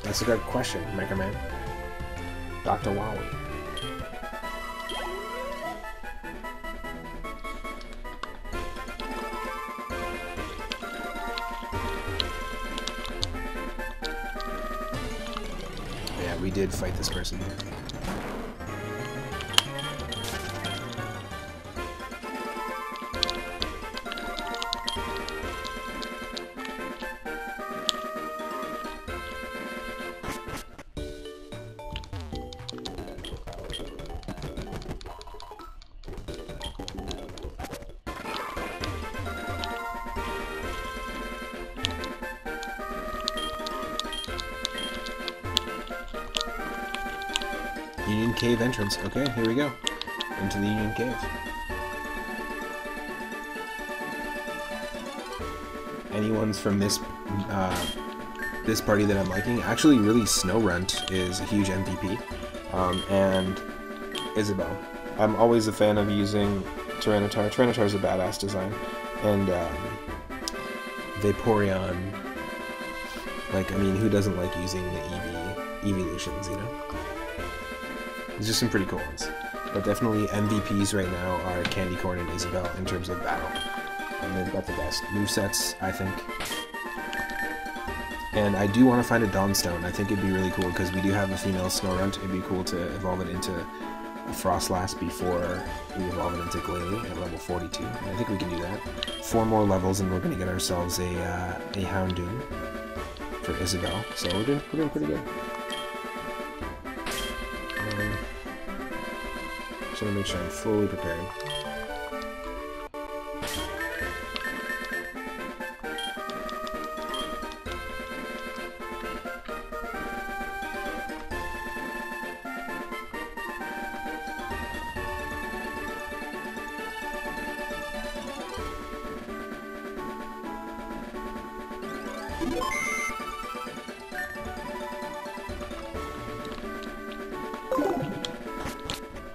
That's a good question, Mega Man. Dr. Wowie. Yeah, we did fight this person. Union Cave entrance. Okay, here we go. Into the Union Cave. Anyone's from this this party that I'm liking? Actually, really, Snowrunt is a huge MVP. And Isabelle. I'm always a fan of using Tyranitar. Tyranitar is a badass design. And Vaporeon. Like, I mean, who doesn't like using the evolutions, you know? There's just some pretty cool ones. But definitely MVPs right now are Candy Corn and Isabelle in terms of battle. And they've got the best movesets, I think. And I do want to find a Dawnstone. I think it'd be really cool because we do have a female Snowrunt. It'd be cool to evolve it into a Frostlass before we evolve it into Glalie at level 42. And I think we can do that. 4 more levels and we're going to get ourselves a Houndoom for Isabelle. So we're doing pretty good. Just want to make sure I'm fully prepared.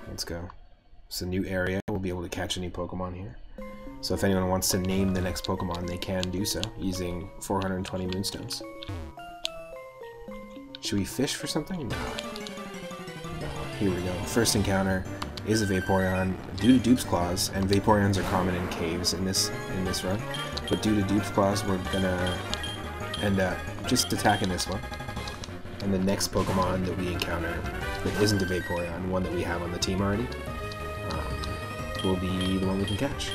Let's go. It's a new area. We'll be able to catch any Pokemon here. So if anyone wants to name the next Pokemon, they can do so using 420 Moonstones. Should we fish for something? No. Here we go. First encounter is a Vaporeon due to Dupe's Claws, and Vaporeons are common in caves in this run. But due to Dupe's Claws, we're gonna end up just attacking this one. And the next Pokemon that we encounter that isn't a Vaporeon, one that we have on the team already, will be the one we can catch.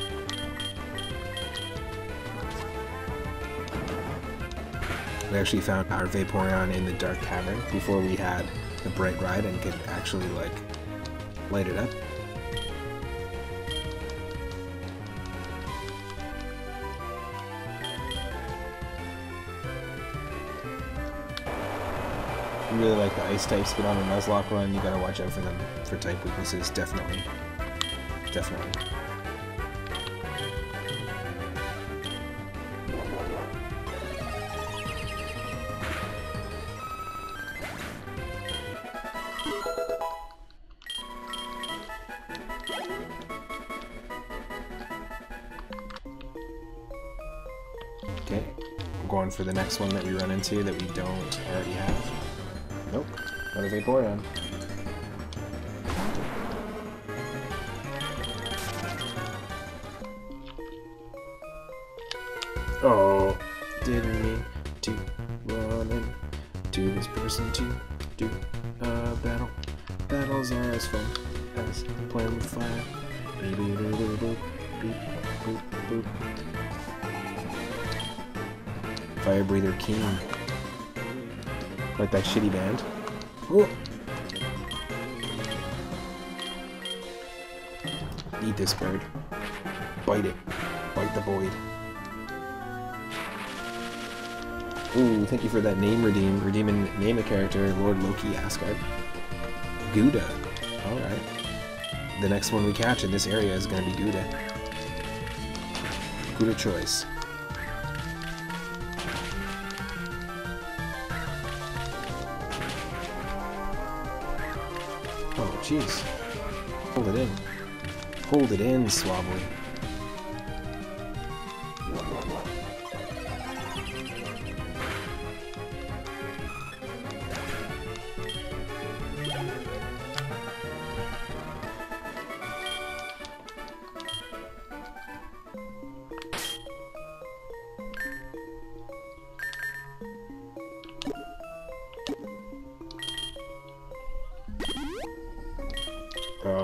We actually found our Vaporeon in the Dark Cavern before we had the Bright Ride and could actually, like, light it up. I really like the ice types, but on a Nuzlocke run, you gotta watch out for them for type weaknesses, definitely. Definitely. Okay, I'm going for the next one that we run into that we don't already have. Nope, not a Vaporeon. Oh, didn't mean to run into this person to do a battle. Battles are as fun as playing with fire. Beep, beep, boop, boop, boop, beep, boop, boop. Fire Breather King. Like that shitty band. Ooh. Eat this bird. Bite it. Bite the void. Ooh, thank you for that name redeem. Redeem and name a character. Lord Loki Asgard. Gouda. Alright. The next one we catch in this area is going to be Gouda. Gouda choice. Oh, jeez. Hold it in. Hold it in, Swabbly.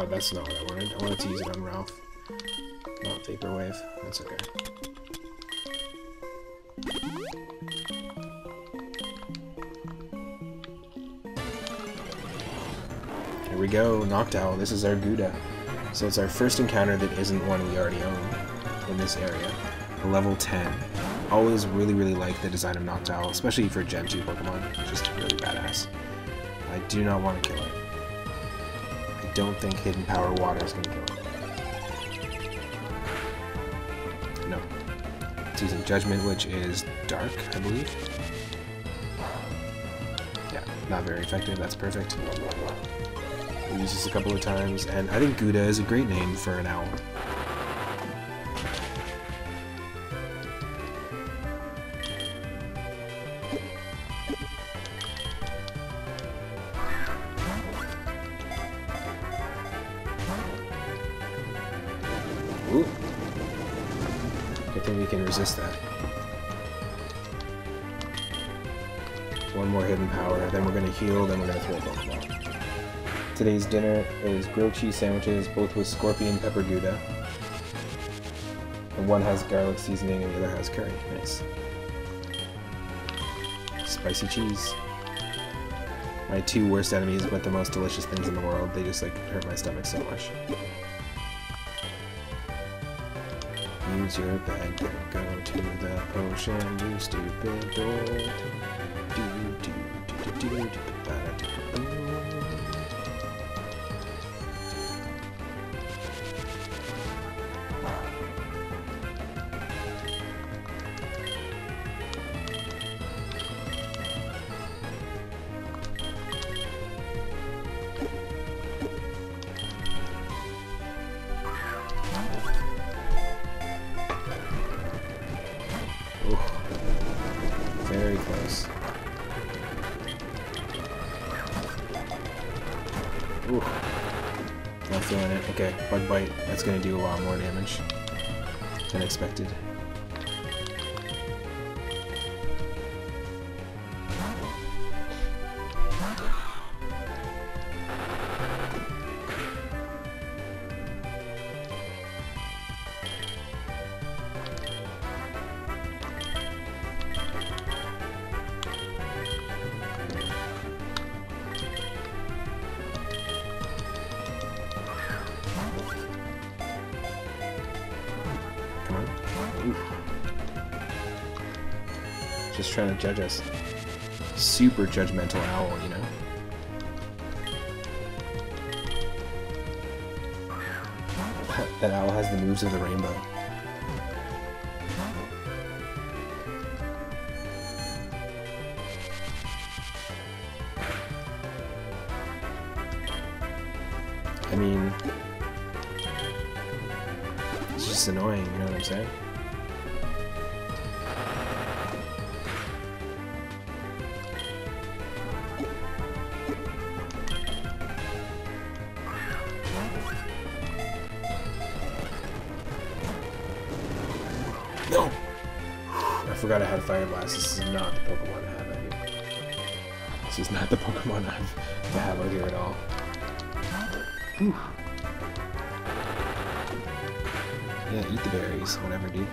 Oh, that's not what I wanted. I wanted to use it on Ralph. Not Vaporwave. That's okay. Here we go, Noctowl. This is our Gouda. So it's our first encounter that isn't one we already own in this area. A level 10. Always really like the design of Noctowl, especially for Gen 2 Pokemon. Just really badass. I do not want to kill it. I don't think Hidden Power Water is going to kill it. No. It's using Judgment, which is Dark, I believe. Yeah, not very effective. That's perfect. We use this a couple of times, and I think Gouda is a great name for an owl. Ooh. Good thing we can resist that. One more hidden power, then we're going to heal, then we're going to throw a Pokeball. Today's dinner is grilled cheese sandwiches, both with scorpion pepper Gouda. And one has garlic seasoning and the other has curry. Nice. Spicy cheese. My two worst enemies, but the most delicious things in the world. They just like hurt my stomach so much. Use your bag, don't go to the potion, you stupid dolt. Very close. Ooh. Not feeling it. Okay, Bug Bite. That's going to do a lot more damage than expected. Ooh. Just trying to judge us. Super judgmental owl, you know? That owl has the moves of the rainbow. I mean, it's just annoying, you know what I'm saying? No! I forgot I had Fire Blast. This is not the Pokemon I have out here. This is not the Pokemon I have out here at all. Whew. Yeah, eat the berries. Whatever, dude.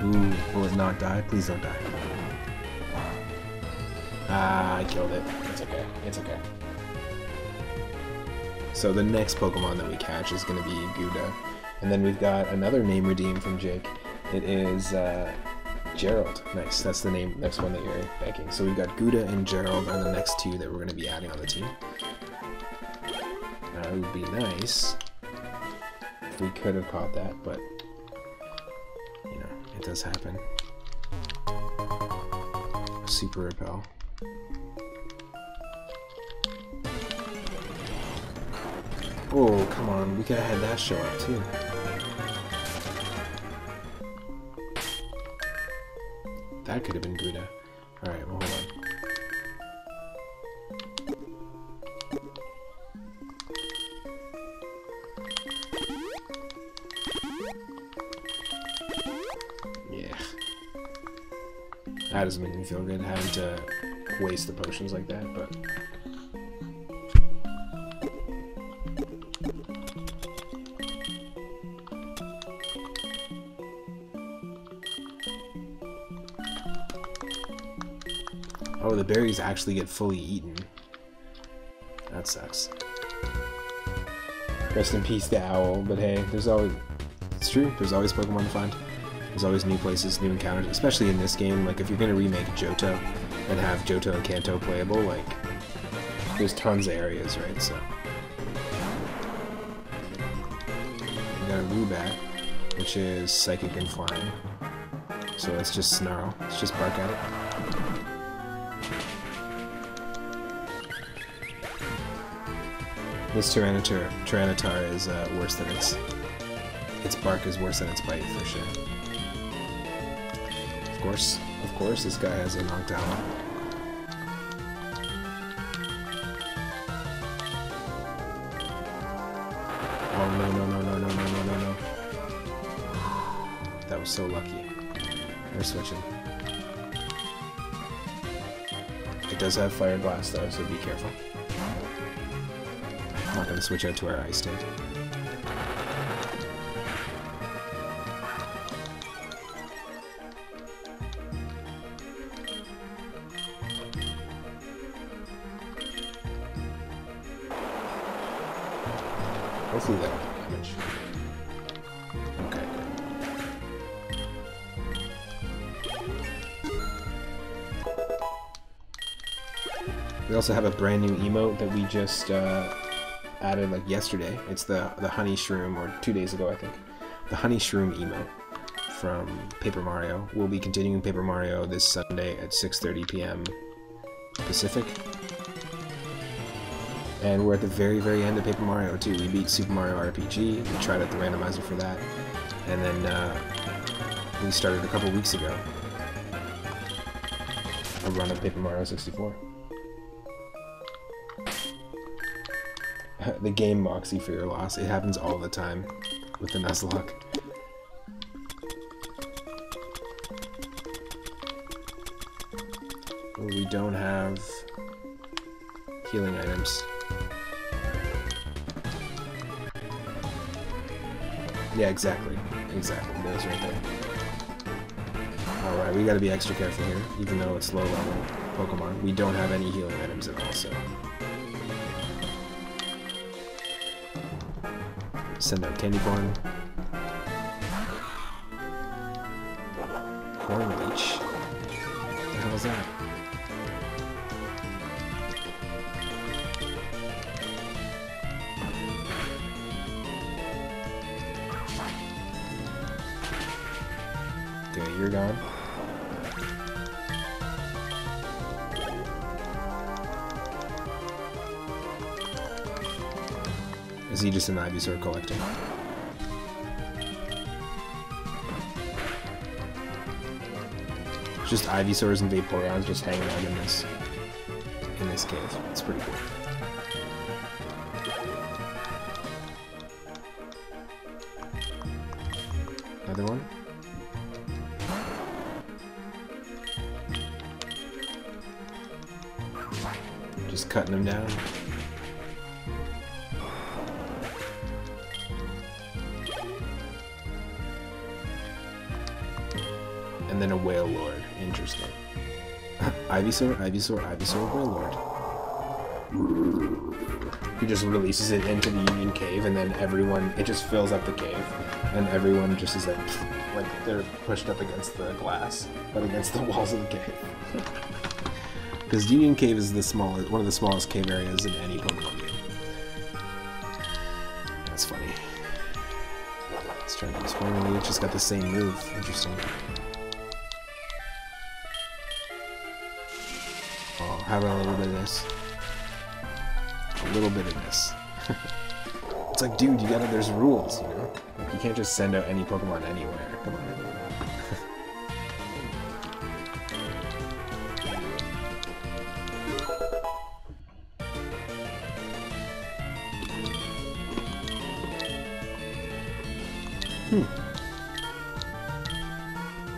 Ooh, will it not die? Please don't die. Ah, I killed it. It's okay. It's okay. So the next Pokemon that we catch is going to be Gouda. And then we've got another name redeem from Jake. It is Gerald. Nice. That's the next one that you're banking. So we've got Gouda and Gerald are the next two that we're going to be adding on the team. It would be nice if we could have caught that, but you know, it does happen. Super Repel. Oh, come on, we could have had that show up too. That could have been Gouda. Alright, well, hold on. Yeah. That doesn't make me feel good having to waste the potions like that, but... Oh, the berries actually get fully eaten. That sucks. Rest in peace, the owl. But hey, there's always... It's true, there's always Pokemon to find. There's always new places, new encounters, especially in this game. Like, if you're going to remake Johto and have Johto and Kanto playable, like, there's tons of areas, right? So... We got a Woobat, which is Psychic and Flying. So let's just Snarl. Let's just bark at it. This Tyranitar is worse than its bark is worse than its bite for sure. Of course, this guy has a knockdown. Oh no! That was so lucky. We're switching. It does have Fire Blast though, so be careful. I'm not going to switch out to our Ice type. Hopefully that'll do damage. Okay, good. We also have a brand new emote that we just added like yesterday. It's the Honey Shroom, or 2 days ago I think. The Honey Shroom emote from Paper Mario. We'll be continuing Paper Mario this Sunday at 6:30 p.m. Pacific. And we're at the very, very end of Paper Mario too. We beat Super Mario RPG, we tried out the randomizer for that, and then we started a couple weeks ago a run of Paper Mario 64. The game mocks you for your loss. It happens all the time with the Nuzlocke. We don't have healing items. Yeah, exactly. Those right there. Alright, we gotta be extra careful here, even though it's low level Pokemon. We don't have any healing items at all, so... Send out Candy Corn. Corn Leech. What the hell is that? Okay, you're gone. Is he just an Ivysaur collector? Just Ivysaurs and Vaporeons just hanging out in this cave. It's pretty cool. Another one? Just cutting them down. And then a Whale Lord. Interesting. Ivysaur, Whale Lord. He just releases it into the Union Cave, and then everyone, it just fills up the cave, and everyone just is like they're pushed up against the glass, but against the walls of the cave. Because Union Cave is one of the smallest cave areas in any Pokemon game. That's funny. Let's try to use Horn Leech. Just got the same move. Interesting. Oh, having a little bit of this. A little bit of this. It's like, dude, there's rules, you know? Like, you can't just send out any Pokemon anywhere. Come on.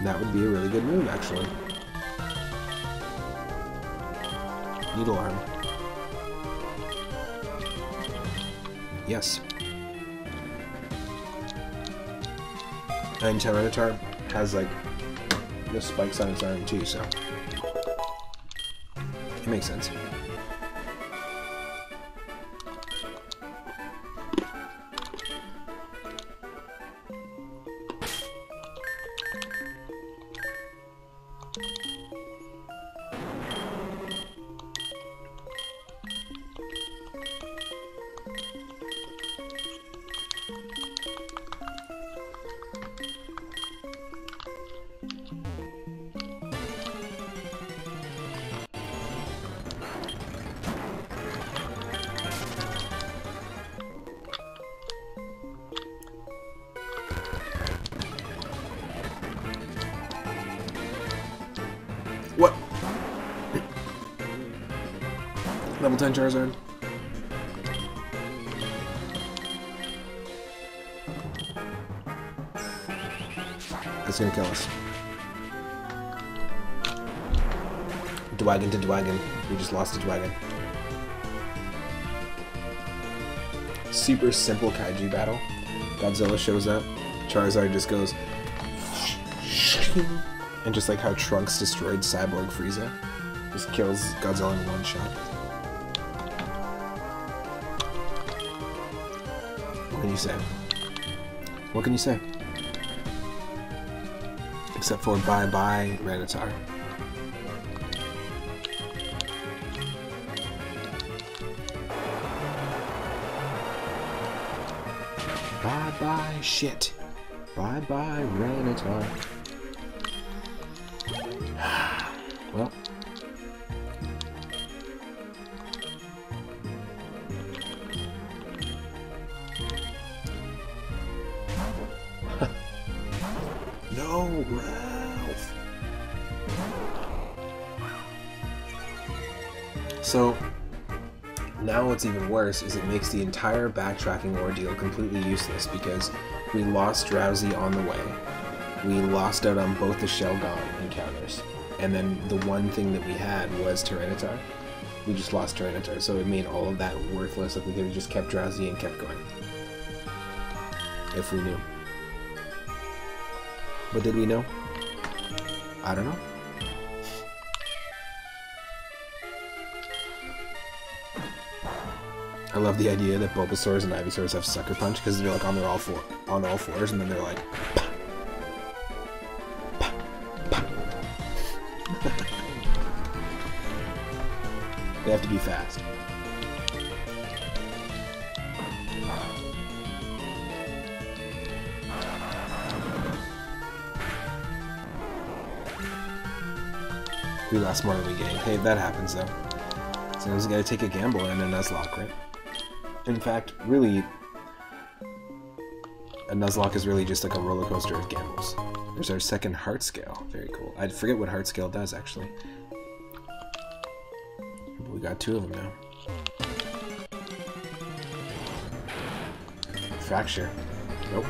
That would be a really good move, actually. Needle Arm. Yes. And Tyranitar has like the spikes on its arm too, so it makes sense. What? Level 10 Charizard. That's gonna kill us. Dwagon to Dwagon. We just lost to Dwagon. Super simple kaiju battle. Godzilla shows up. Charizard just goes... And just like how Trunks destroyed Cyborg Frieza, just kills Godzilla in one shot. What can you say? What can you say? Except for bye-bye, Randomizer. Bye-bye, shit. Bye-bye, Randomizer. Well. No, Ralph. So, now what's even worse is it makes the entire backtracking ordeal completely useless because we lost Drowsy on the way. We lost out on both the Shelgon encounters. And then the one thing that we had was Tyranitar. We just lost Tyranitar, so it made all of that worthless if we could have just kept Drowsy and kept going. If we knew. But did we know? I don't know. I love the idea that Bulbasaurs and Ivysaurs have Sucker Punch because they're like on all fours, and then they're like. They have to be fast. We lost more than we gained. Hey, that happens though. Sometimes you gotta take a gamble in a Nuzlocke, right? In fact, really, a Nuzlocke is really just like a roller coaster of gambles. There's our second heart scale. Very cool. I forget what heart scale does actually. But we got 2 of them now. Fracture. Nope.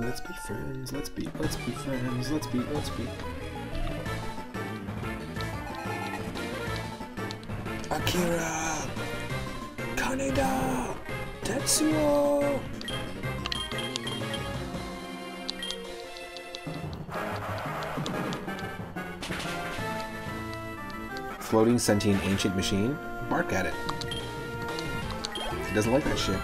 Let's be friends, let's be friends, let's be. Akira! Kaneda! Tetsuo! Floating sentient ancient machine? Bark at it. He doesn't like that shit.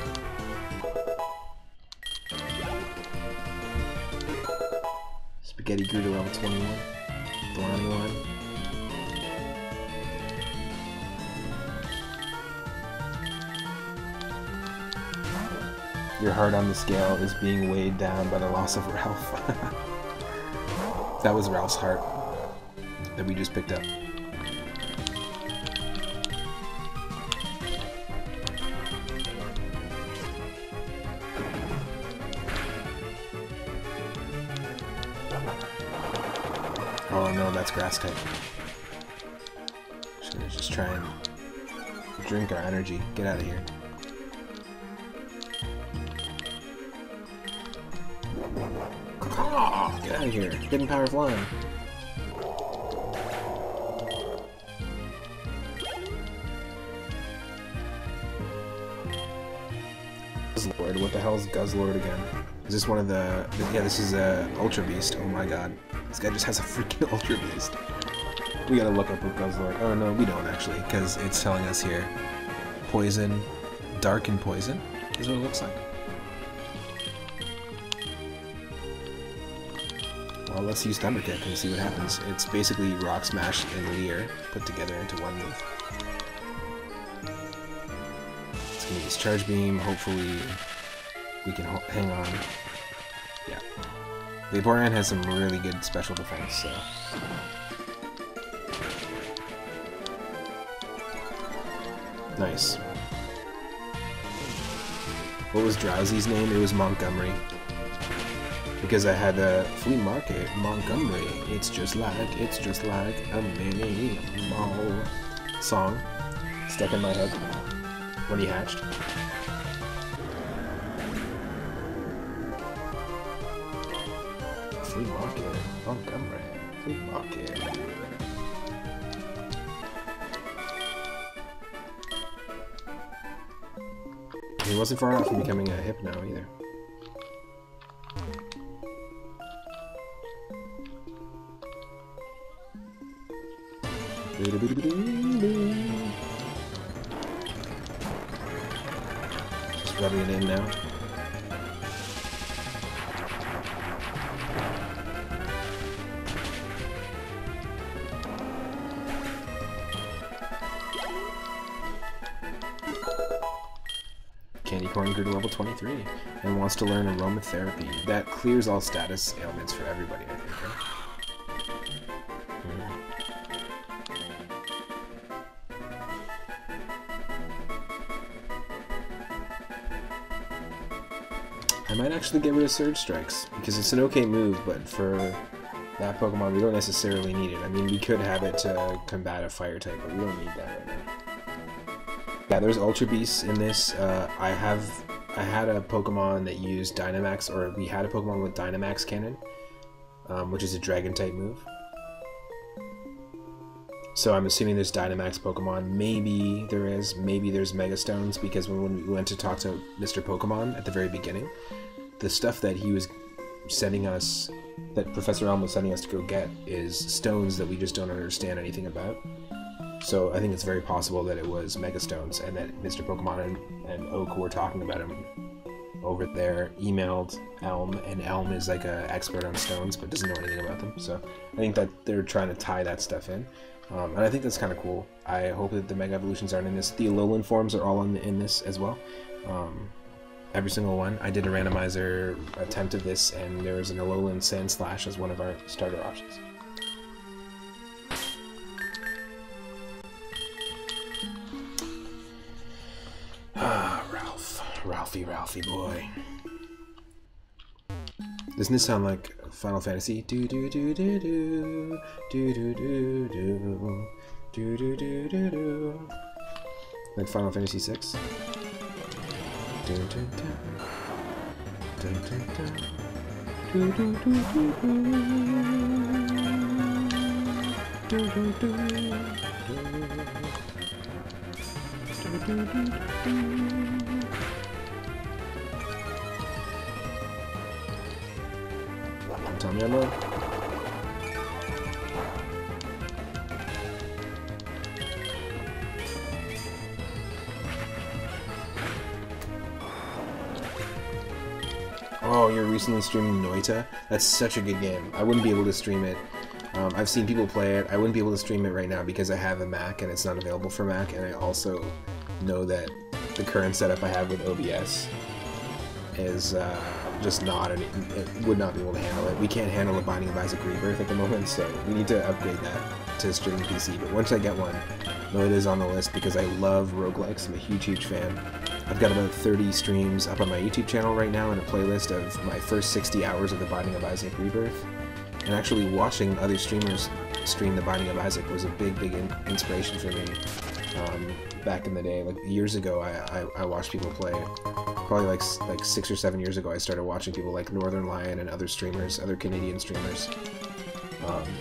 Spaghetti grew to level 21. Blarney one. Your heart on the scale is being weighed down by the loss of Ralph. That was Ralph's heart that we just picked up. Oh no, that's grass type. Just gonna try and drink our energy. Get out of here. Get out of here. Hidden power flying. Guzzlord. What the hell is Guzzlord again? Is this one of the... Yeah, this is a Ultra Beast. Oh my god. This guy just has a freaking Ultra Beast. We gotta look up what Guzzlord... Oh no, we don't actually, because it's telling us here. Poison. Dark and Poison is what it looks like. Well, let's use Thunder Kick and see what happens. It's basically Rock Smash and Leer put together into one move. It's gonna use Charge Beam. Hopefully, we can hang on. Yeah. Vaporeon has some really good special defense, so. Nice. What was Drowsy's name? It was Montgomery. Because I had a flea market, Montgomery. It's just like a mini mall song stuck in my head when he hatched. Flea market, Montgomery, flea market. He wasn't far off from becoming a Hypno either. Just rubbing it in now. Candy Corn grew to level 23 and wants to learn aromatherapy. That clears all status ailments for everybody, I think, right? I might actually get rid of Surge Strikes, because it's an okay move, but for that Pokemon we don't necessarily need it. I mean, we could have it to combat a Fire type, but we don't need that right now. Yeah, there's Ultra Beasts in this. I had a Pokemon that used Dynamax, or we had a Pokemon with Dynamax Cannon, which is a Dragon type move. So I'm assuming there's Dynamax Pokemon. Maybe there is. Maybe there's Mega Stones, because when we went to talk to Mr. Pokemon at the very beginning, the stuff that he was sending us, that Professor Elm was sending us to go get, is stones that we just don't understand anything about. So I think it's very possible that it was Mega Stones, and that Mr. Pokemon and Oak, who were talking about him over there, emailed Elm, and Elm is like an expert on stones but doesn't know anything about them. So I think that they're trying to tie that stuff in. And I think that's kind of cool. I hope that the Mega Evolutions aren't in this. The Alolan forms are all in this as well. Every single one. I did a randomizer attempt of this, and there was an Alolan Sandslash as one of our starter options. Ah, Ralphie boy. Doesn't this sound like Final Fantasy? Do do do do do do do do do do do do do do. Like Final Fantasy 6. Dun, dun, dun. Dun, dun, dun. Do, do, do, do, do. Do, do, do, do. Do, do, do, do. Tell me I'm wrong. Oh, you're recently streaming Noita? That's such a good game. I wouldn't be able to stream it. I've seen people play it. I wouldn't be able to stream it right now because I have a Mac and it's not available for Mac, and I also know that the current setup I have with OBS is just not, it would not be able to handle it. We can't handle a Binding of Isaac Rebirth at the moment, so we need to upgrade that to streaming PC. But once I get one, Noita's on the list because I love roguelikes. I'm a huge fan. I've got about 30 streams up on my YouTube channel right now and a playlist of my first 60 hours of the Binding of Isaac Rebirth. And actually watching other streamers stream the Binding of Isaac was a big inspiration for me back in the day. Like years ago, I watched people play. Probably like 6 or 7 years ago, I started watching people like Northern Lion and other streamers, other Canadian streamers.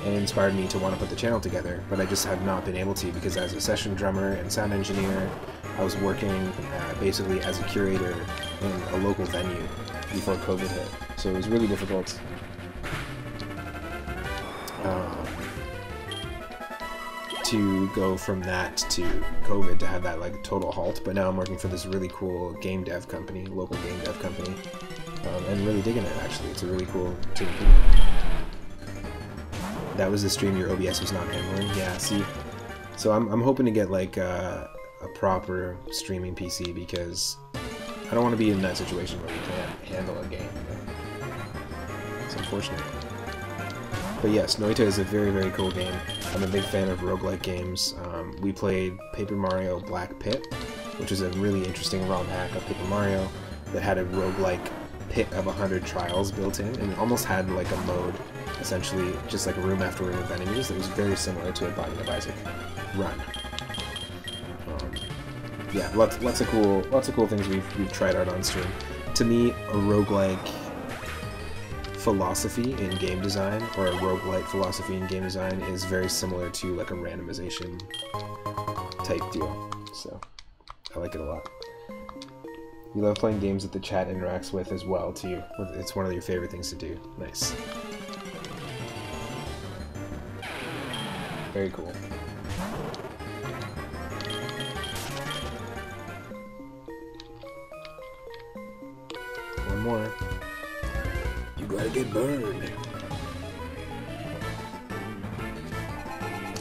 And it inspired me to want to put the channel together, but I just have not been able to because as a session drummer and sound engineer, I was working basically as a curator in a local venue before COVID hit. So it was really difficult to go from that to COVID to have that like total halt. But now I'm working for this really cool game dev company, local game dev company, and really digging it actually. It's a really cool team. That was the stream your OBS was not handling. Yeah, see. So I'm hoping to get like a proper streaming PC because I don't want to be in that situation where we can't handle a game. It's unfortunate. But yes, Noita is a very, very cool game. I'm a big fan of roguelike games. We played Paper Mario Black Pit, which is a really interesting ROM hack of Paper Mario that had a roguelike pit of 100 trials built in, and almost had like a mode, essentially just like a room after room of enemies that was very similar to a Binding of Isaac run. Yeah, lots of cool things we've tried out on stream. To me, a roguelike philosophy in game design, or a roguelite philosophy in game design, is very similar to like a randomization type deal. So I like it a lot. You love playing games that the chat interacts with as well too. It's one of your favorite things to do. Nice. Very cool. One more. You gotta get burned.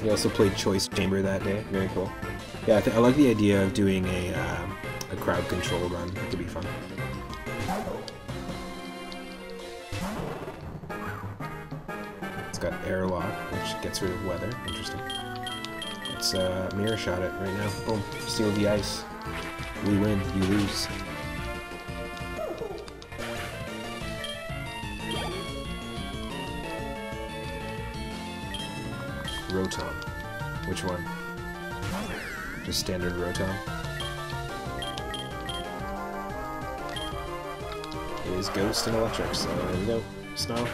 We also played Choice Chamber that day. Very cool. Yeah, I like the idea of doing a crowd control run. That could be fun. It's got airlock, which gets rid of weather. Interesting. Let's mirror shot it right now. Boom. Steal the ice. We win. You lose. Rotom. Which one? Just standard Rotom. It is Ghost and Electric, so there we go. Snow.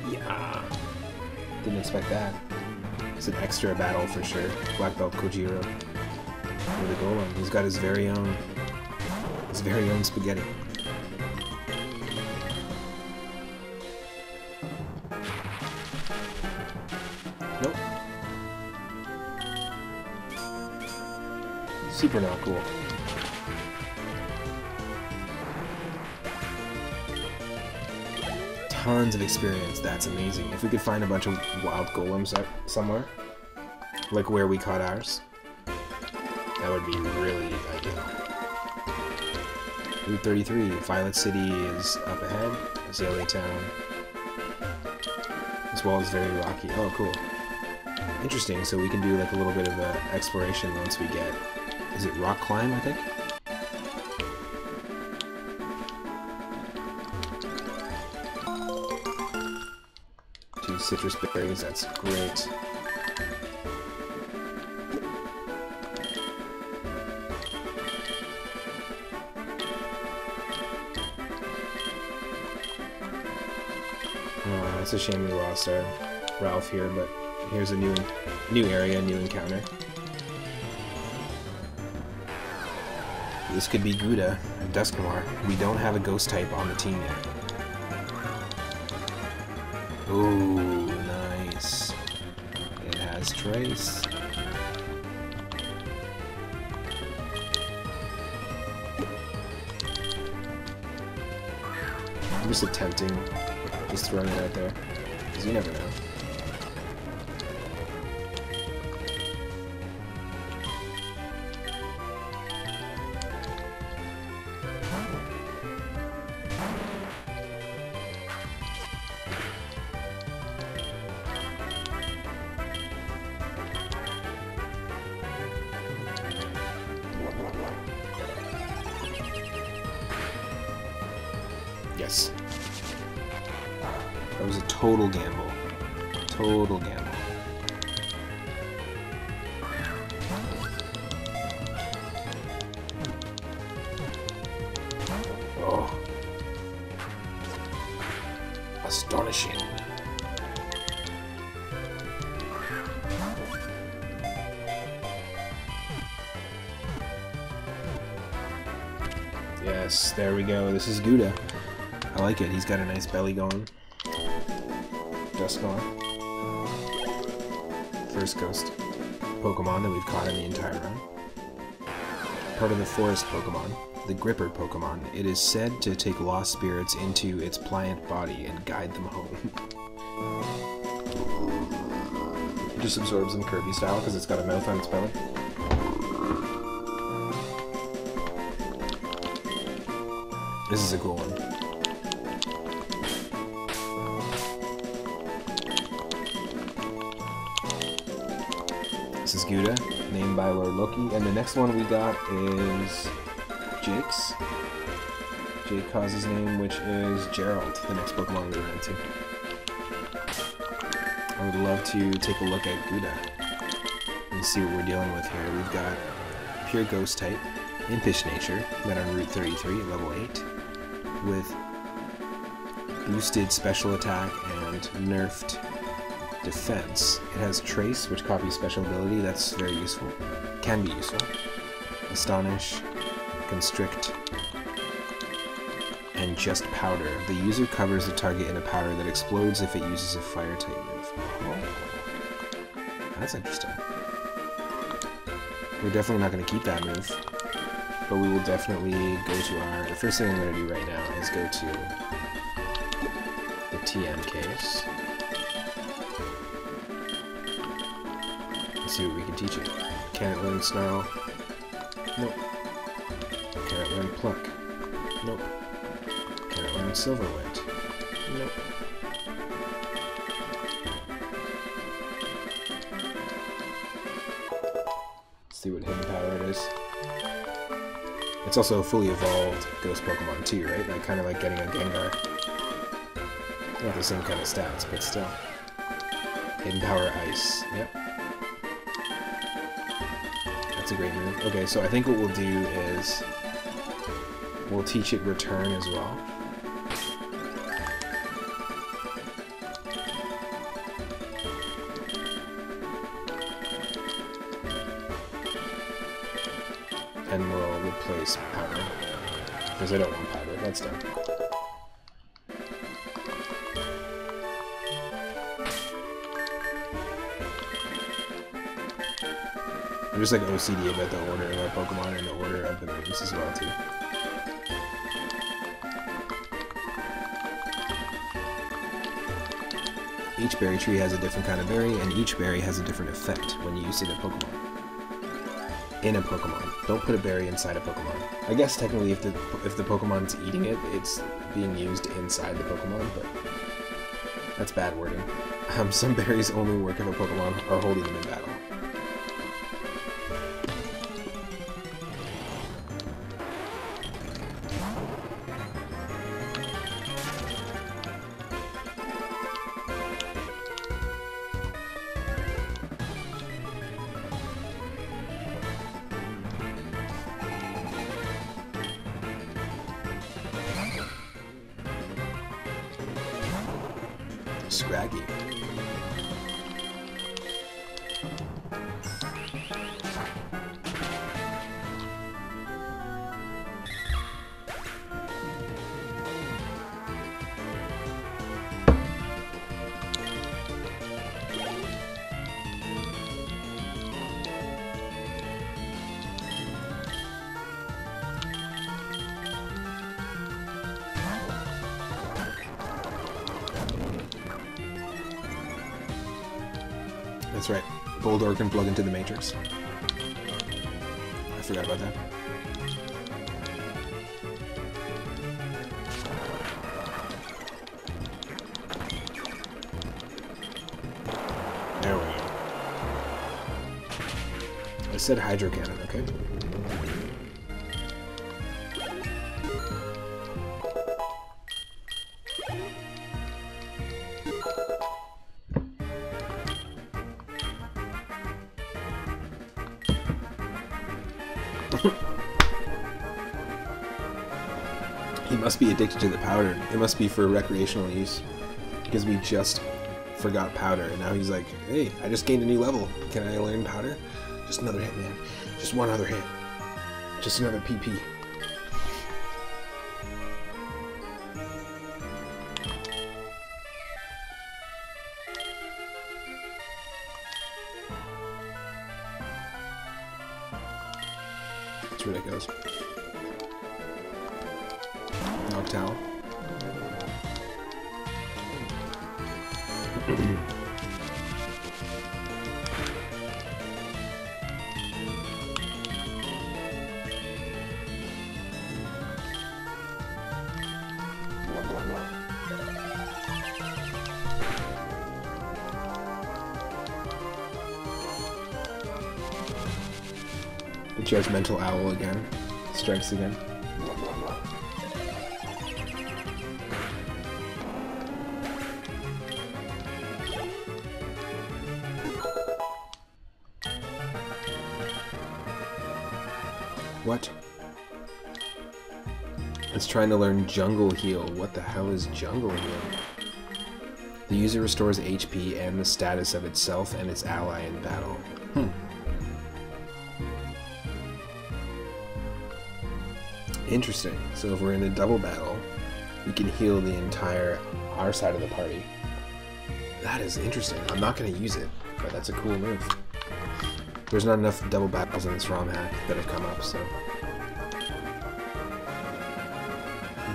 Yeah. Didn't expect that. It's an extra battle for sure. Black Belt Kojiro with a Golem. He's got his very own spaghetti. Nope. Super not cool. Tons of experience. That's amazing. If we could find a bunch of wild golems somewhere, like where we caught ours, that would be really ideal. Route 33, Violet City is up ahead, Azalea Town, as well as very rocky. Oh, cool. Interesting, so we can do like a little bit of exploration once we get, is it Rock Climb, I think? Two citrus berries, that's great. It's a shame we lost our Ralph here, but here's a new area, new encounter. This could be Gouda and Dusknoir. We don't have a ghost type on the team yet. Ooh, nice. It has Trace. I'm just attempting. Just throwing it out there, because you never know. Yes. That was a total gamble. Total gamble. Oh. Astonishing. Yes, there we go. This is Gouda. I like it. He's got a nice belly going. Dusknoir. First ghost Pokemon that we've caught in the entire run. Part of the forest Pokemon, the Gripper Pokemon. It is said to take lost spirits into its pliant body and guide them home. It just absorbs them Kirby style because it's got a mouth on its belly. This is a cool one. This is Gouda, named by Lord Loki, and the next one we got is Jake's. Jake calls his name, which is Gerald, the next Pokemon we run into. I would love to take a look at Gouda and see what we're dealing with here. We've got pure ghost type, impish nature, met on Route 33 at level 8, with boosted special attack and nerfed defense. It has Trace, which copies special ability. That's very useful. Can be useful. Astonish, Constrict, and Just Powder. The user covers the target in a powder that explodes if it uses a fire type move. Oh. That's interesting. We're definitely not going to keep that move, but we will definitely go to our... The first thing I'm going to do right now is go to the TM case. See what we can teach it. Can it learn Snarl? Nope. Can it learn Pluck? Nope. Can it learn Silverwit? Nope. Let's see what hidden power it is. It's also a fully evolved Ghost Pokemon too, right? Like kind of like getting a Gengar. Not the same kind of stats, but still. Hidden power Ice. Yep. That's a great move. Okay, so I think what we'll do is we'll teach it Return as well. And we'll replace Powder, because I don't want Powder. That's done. I'm just like OCD about the order of our Pokemon and the order of the moves as well, too. Each berry tree has a different kind of berry, and each berry has a different effect when you use it in a Pokemon. In a Pokemon. Don't put a berry inside a Pokemon. I guess technically if the Pokemon's eating it, it's being used inside the Pokemon, but that's bad wording. Some berries only work if a Pokemon are holding them in battle. Scraggy. That's right. Boldor can plug into the Matrix. I forgot about that. There we go. I said Hydro Cannon, okay? must be addicted to the powder. It must be for recreational use. Because we just forgot powder, and now he's like, hey, I just gained a new level. Can I learn powder? Just another hit, man. Just one other hit. Just another PP. It's ridiculous. Noctowl. The Judgmental Owl again. Strikes again. What? It's trying to learn Jungle Heal. What the hell is Jungle Heal? The user restores HP and the status of itself and its ally in battle. Interesting. So if we're in a double battle, we can heal the entire our side of the party. That is interesting. I'm not going to use it, but that's a cool move. There's not enough double battles in this ROM hack that have come up, so...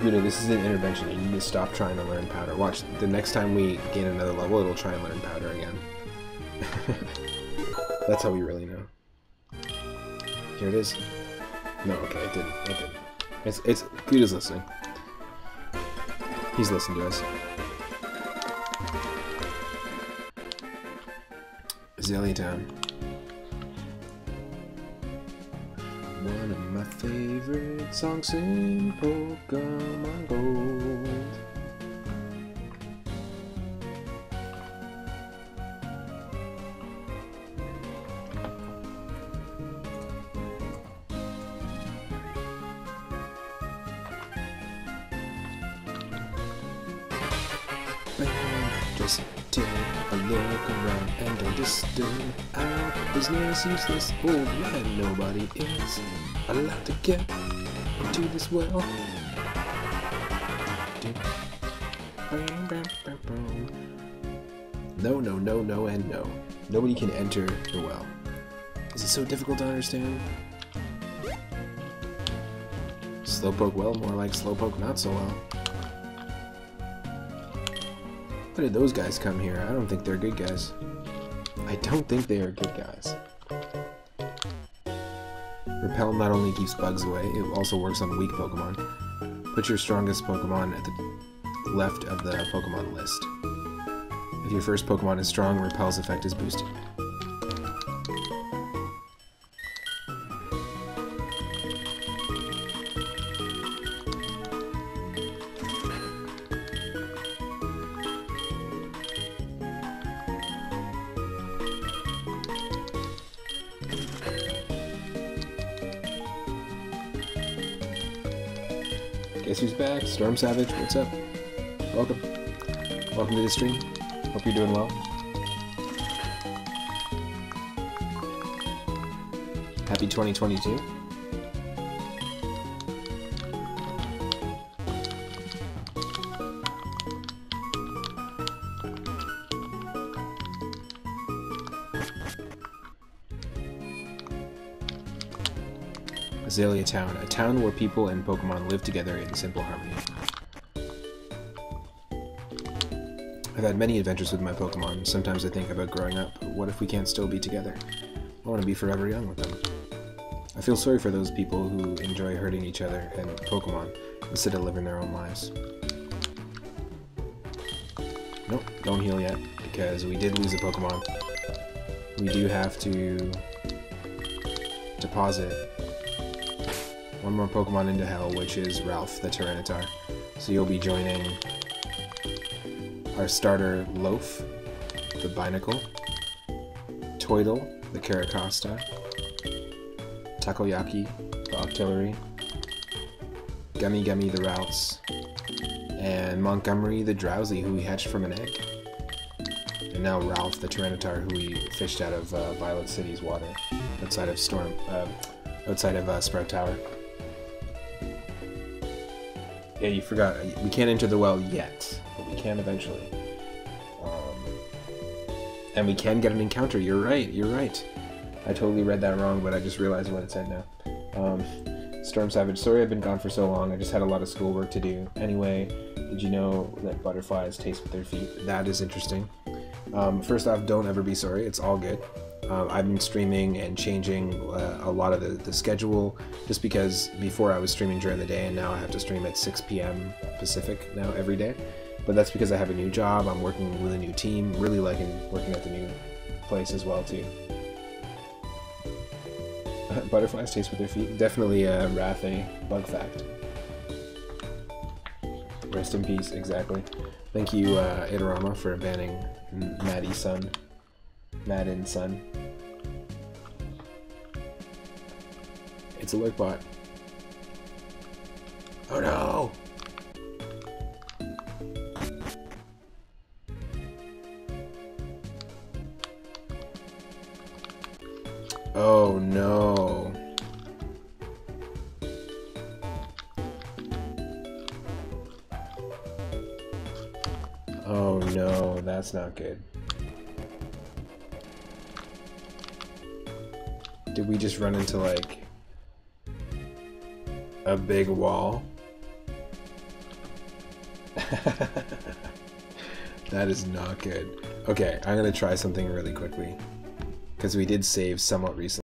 Buddha, this is an intervention. You need to stop trying to learn powder. Watch, the next time we gain another level, it'll try and learn powder again. That's how we really know. Here it is. No, okay, it didn't. It didn't. It's Buddha's listening. He's listening to us. Azalea Town. One of my favorite songs in Pokemon Gold. Just take a look around and don't disturb our business. Useless old man, nobody is allowed to get into this well. No, no, no, no, and no. Nobody can enter the well. Is it so difficult to understand? Slowpoke well, more like Slowpoke not so well. Why did those guys come here? I don't think they're good guys. I don't think they are good guys. Repel not only keeps bugs away, it also works on weak Pokemon. Put your strongest Pokemon at the left of the Pokemon list. If your first Pokemon is strong, Repel's effect is boosted. Guess who's back? Storm Savage, what's up? Welcome. Welcome to the stream. Hope you're doing well. Happy 2022. Azalea Town, a town where people and Pokemon live together in simple harmony. I've had many adventures with my Pokemon. Sometimes I think about growing up. What if we can't still be together? I want to be forever young with them. I feel sorry for those people who enjoy hurting each other and Pokemon instead of living their own lives. Nope, don't heal yet, because we did lose a Pokemon. We do have to deposit one more Pokemon into Hell, which is Ralph, the Tyranitar. So you'll be joining our starter Loaf, the Binacle, Toidle, the Caracosta, Takoyaki, the Octillery, Gummy Gummy the Routes, and Montgomery the Drowsy, who we hatched from an egg. And now Ralph the Tyranitar, who we fished out of Violet City's water, outside of Sprout Tower. Yeah, you forgot. We can't enter the well yet, but we can eventually. And we can get an encounter. You're right. You're right. I totally read that wrong, but I just realized what it said now. Storm Savage, sorry I've been gone for so long. I just had a lot of schoolwork to do. Anyway, did you know that butterflies taste with their feet? That is interesting. First off, don't ever be sorry. It's all good. I've been streaming and changing a lot of the schedule just because before I was streaming during the day and now I have to stream at 6 p.m. Pacific now every day. But that's because I have a new job. I'm working with a new team. Really liking working at the new place as well too. Butterflies taste with their feet. Definitely a Rathe bug fact. Rest in peace, exactly. Thank you, Idarama, for banning Maddie's son. Madden's son. It's a lurk bot. Oh no! Oh no. Oh no, that's not good. Did we just run into like a big wall? That is not good. Okay, I'm gonna try something really quickly. Because we did save somewhat recently.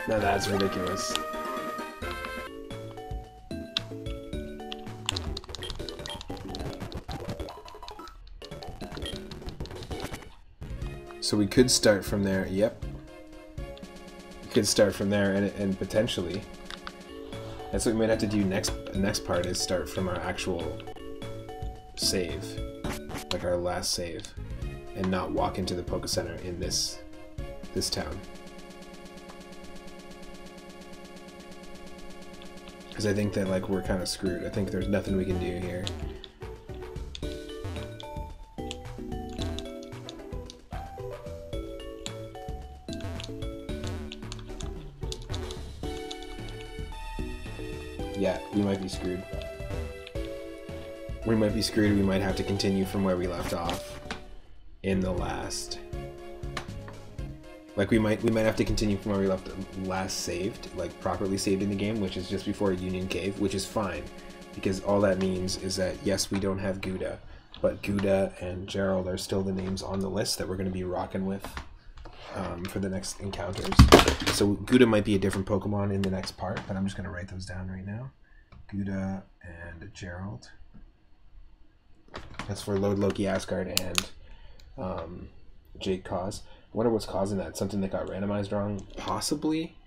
Now that's ridiculous. So we could start from there. Yep. We could start from there and potentially. That's what we might have to do next part is start from our actual save. Like our last save. And not walk into the Poké Center in this town. Because I think that like we're kind of screwed. I think there's nothing we can do here. Yeah, we might be screwed. We might be screwed. We might have to continue from where we left off in the last. Like we might have to continue from where we last saved, like properly saved in the game, which is just before Union Cave, which is fine, because all that means is that yes, we don't have Gouda, but Gouda and Gerald are still the names on the list that we're going to be rocking with for the next encounters. So Gouda might be a different Pokemon in the next part, but I'm just going to write those down right now. Gouda and Gerald. That's for Load Loki Asgard and Jake Cause. I wonder what's causing that. Something that got randomized wrong? Possibly,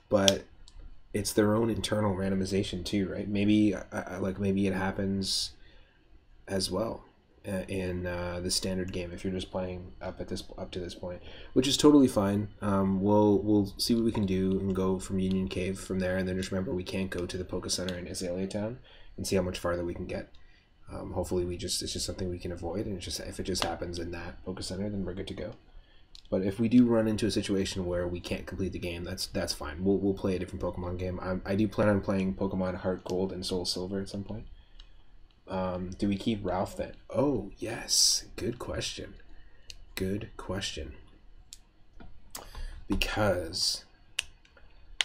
but it's their own internal randomization too, right? Maybe like maybe it happens as well in the standard game if you're just playing up to this point, which is totally fine. We'll see what we can do and go from Union Cave from there, and then just remember we can't go to the Poké Center in Azalea Town, and see how much farther we can get. Hopefully it's just something we can avoid, and it's just if it just happens in that Poké Center, then we're good to go. But if we do run into a situation where we can't complete the game, that's fine. We'll play a different Pokemon game. I do plan on playing Pokemon Heart Gold and Soul Silver at some point. Do we keep Ralph then? Oh, yes. Good question. Good question. Because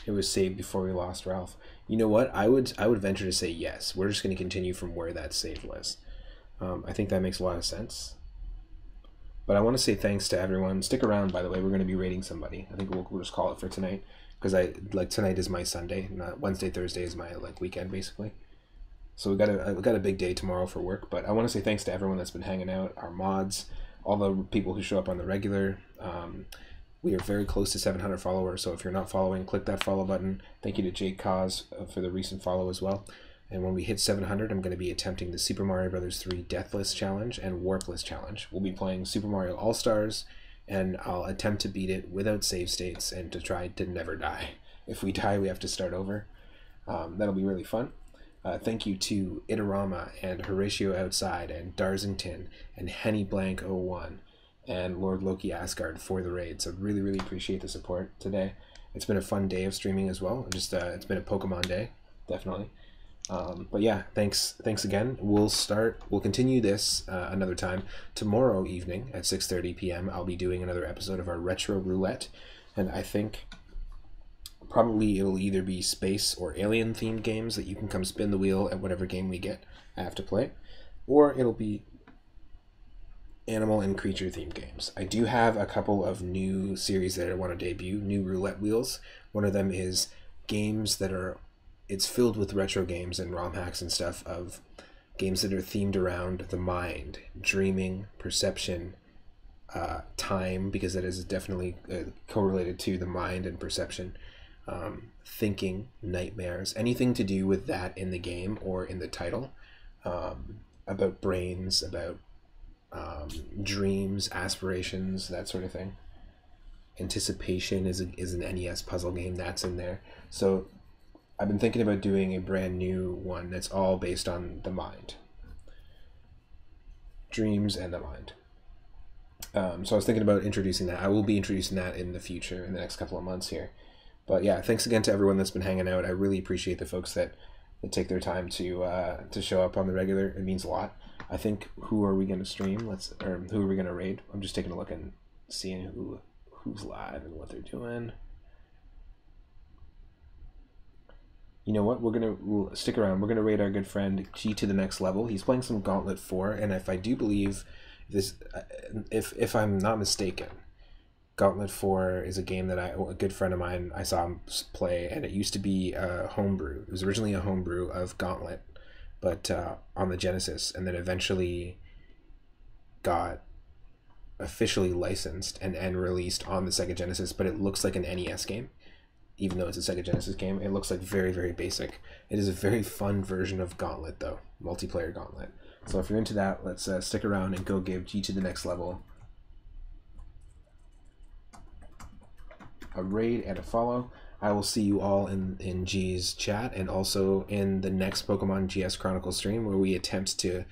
it was saved before we lost Ralph. You know what? I would venture to say yes. We're just going to continue from where that save was. I think that makes a lot of sense. But I want to say thanks to everyone. Stick around, by the way. We're going to be rating somebody. I think we'll just call it for tonight, because tonight is my Sunday. Wednesday, Thursday is my weekend basically. So we got a big day tomorrow for work. But I want to say thanks to everyone that's been hanging out, our mods, all the people who show up on the regular, We are very close to 700 followers, so if you're not following, click that follow button. Thank you to Jake Cause for the recent follow as well. And when we hit 700, I'm going to be attempting the Super Mario Bros. 3 Deathless Challenge and Warpless Challenge. We'll be playing Super Mario All-Stars, and I'll attempt to beat it without save states and to try to never die. If we die, we have to start over. That'll be really fun. Thank you to Itarama and Horatio Outside and Darzington and Henny Blank 01 and Lord Loki Asgard for the raid. So really, really appreciate the support today. It's been a fun day of streaming as well. Just it's been a Pokemon day, definitely. But yeah, thanks again. We'll continue this another time. Tomorrow evening at 6:30 p.m. I'll be doing another episode of our Retro Roulette, and I think probably it'll either be space or alien themed games that you can come spin the wheel at whatever game we get I have to play, or it'll be animal and creature themed games. I do have a couple of new series that I want to debut, new roulette wheels. One of them is games that are it's filled with retro games and ROM hacks and stuff of games that are themed around the mind, dreaming, perception, time, because that is definitely correlated to the mind and perception, thinking, nightmares, anything to do with that in the game or in the title, about brains, about dreams, aspirations, that sort of thing. Anticipation is an NES puzzle game that's in there. So I've been thinking about doing a brand new one that's all based on the mind. Dreams and the mind. So I was thinking about introducing that. I will be introducing that in the future, in the next couple of months here. But yeah, thanks again to everyone that's been hanging out. I really appreciate the folks that take their time to show up on the regular. It means a lot. I think, who are we going to stream? Who are we going to raid? I'm just taking a look and seeing who's live and what they're doing. You know what? We'll stick around. We're gonna raid our good friend G to the next level. He's playing some Gauntlet 4, and if I do believe this, if I'm not mistaken, Gauntlet 4 is a game that a good friend of mine, I saw him play, and it used to be a homebrew. It was originally a homebrew of Gauntlet, but on the Genesis, and then eventually got officially licensed and released on the Sega Genesis. But it looks like an NES game. Even though it's a Sega Genesis game, it looks like very, very basic. It is a very fun version of Gauntlet, though. Multiplayer Gauntlet. So if you're into that, let's stick around and go give G to the next level a raid and a follow. I will see you all in G's chat and also in the next Pokemon GS Chronicles stream, where we attempt to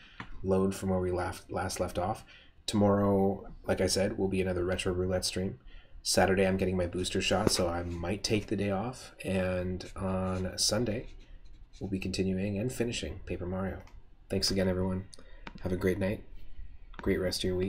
load from where we last left off. Tomorrow, like I said, will be another Retro Roulette stream. Saturday I'm getting my booster shot, so I might take the day off, and on Sunday we'll be continuing and finishing Paper Mario. Thanks again, everyone. Have a great night, great rest of your week.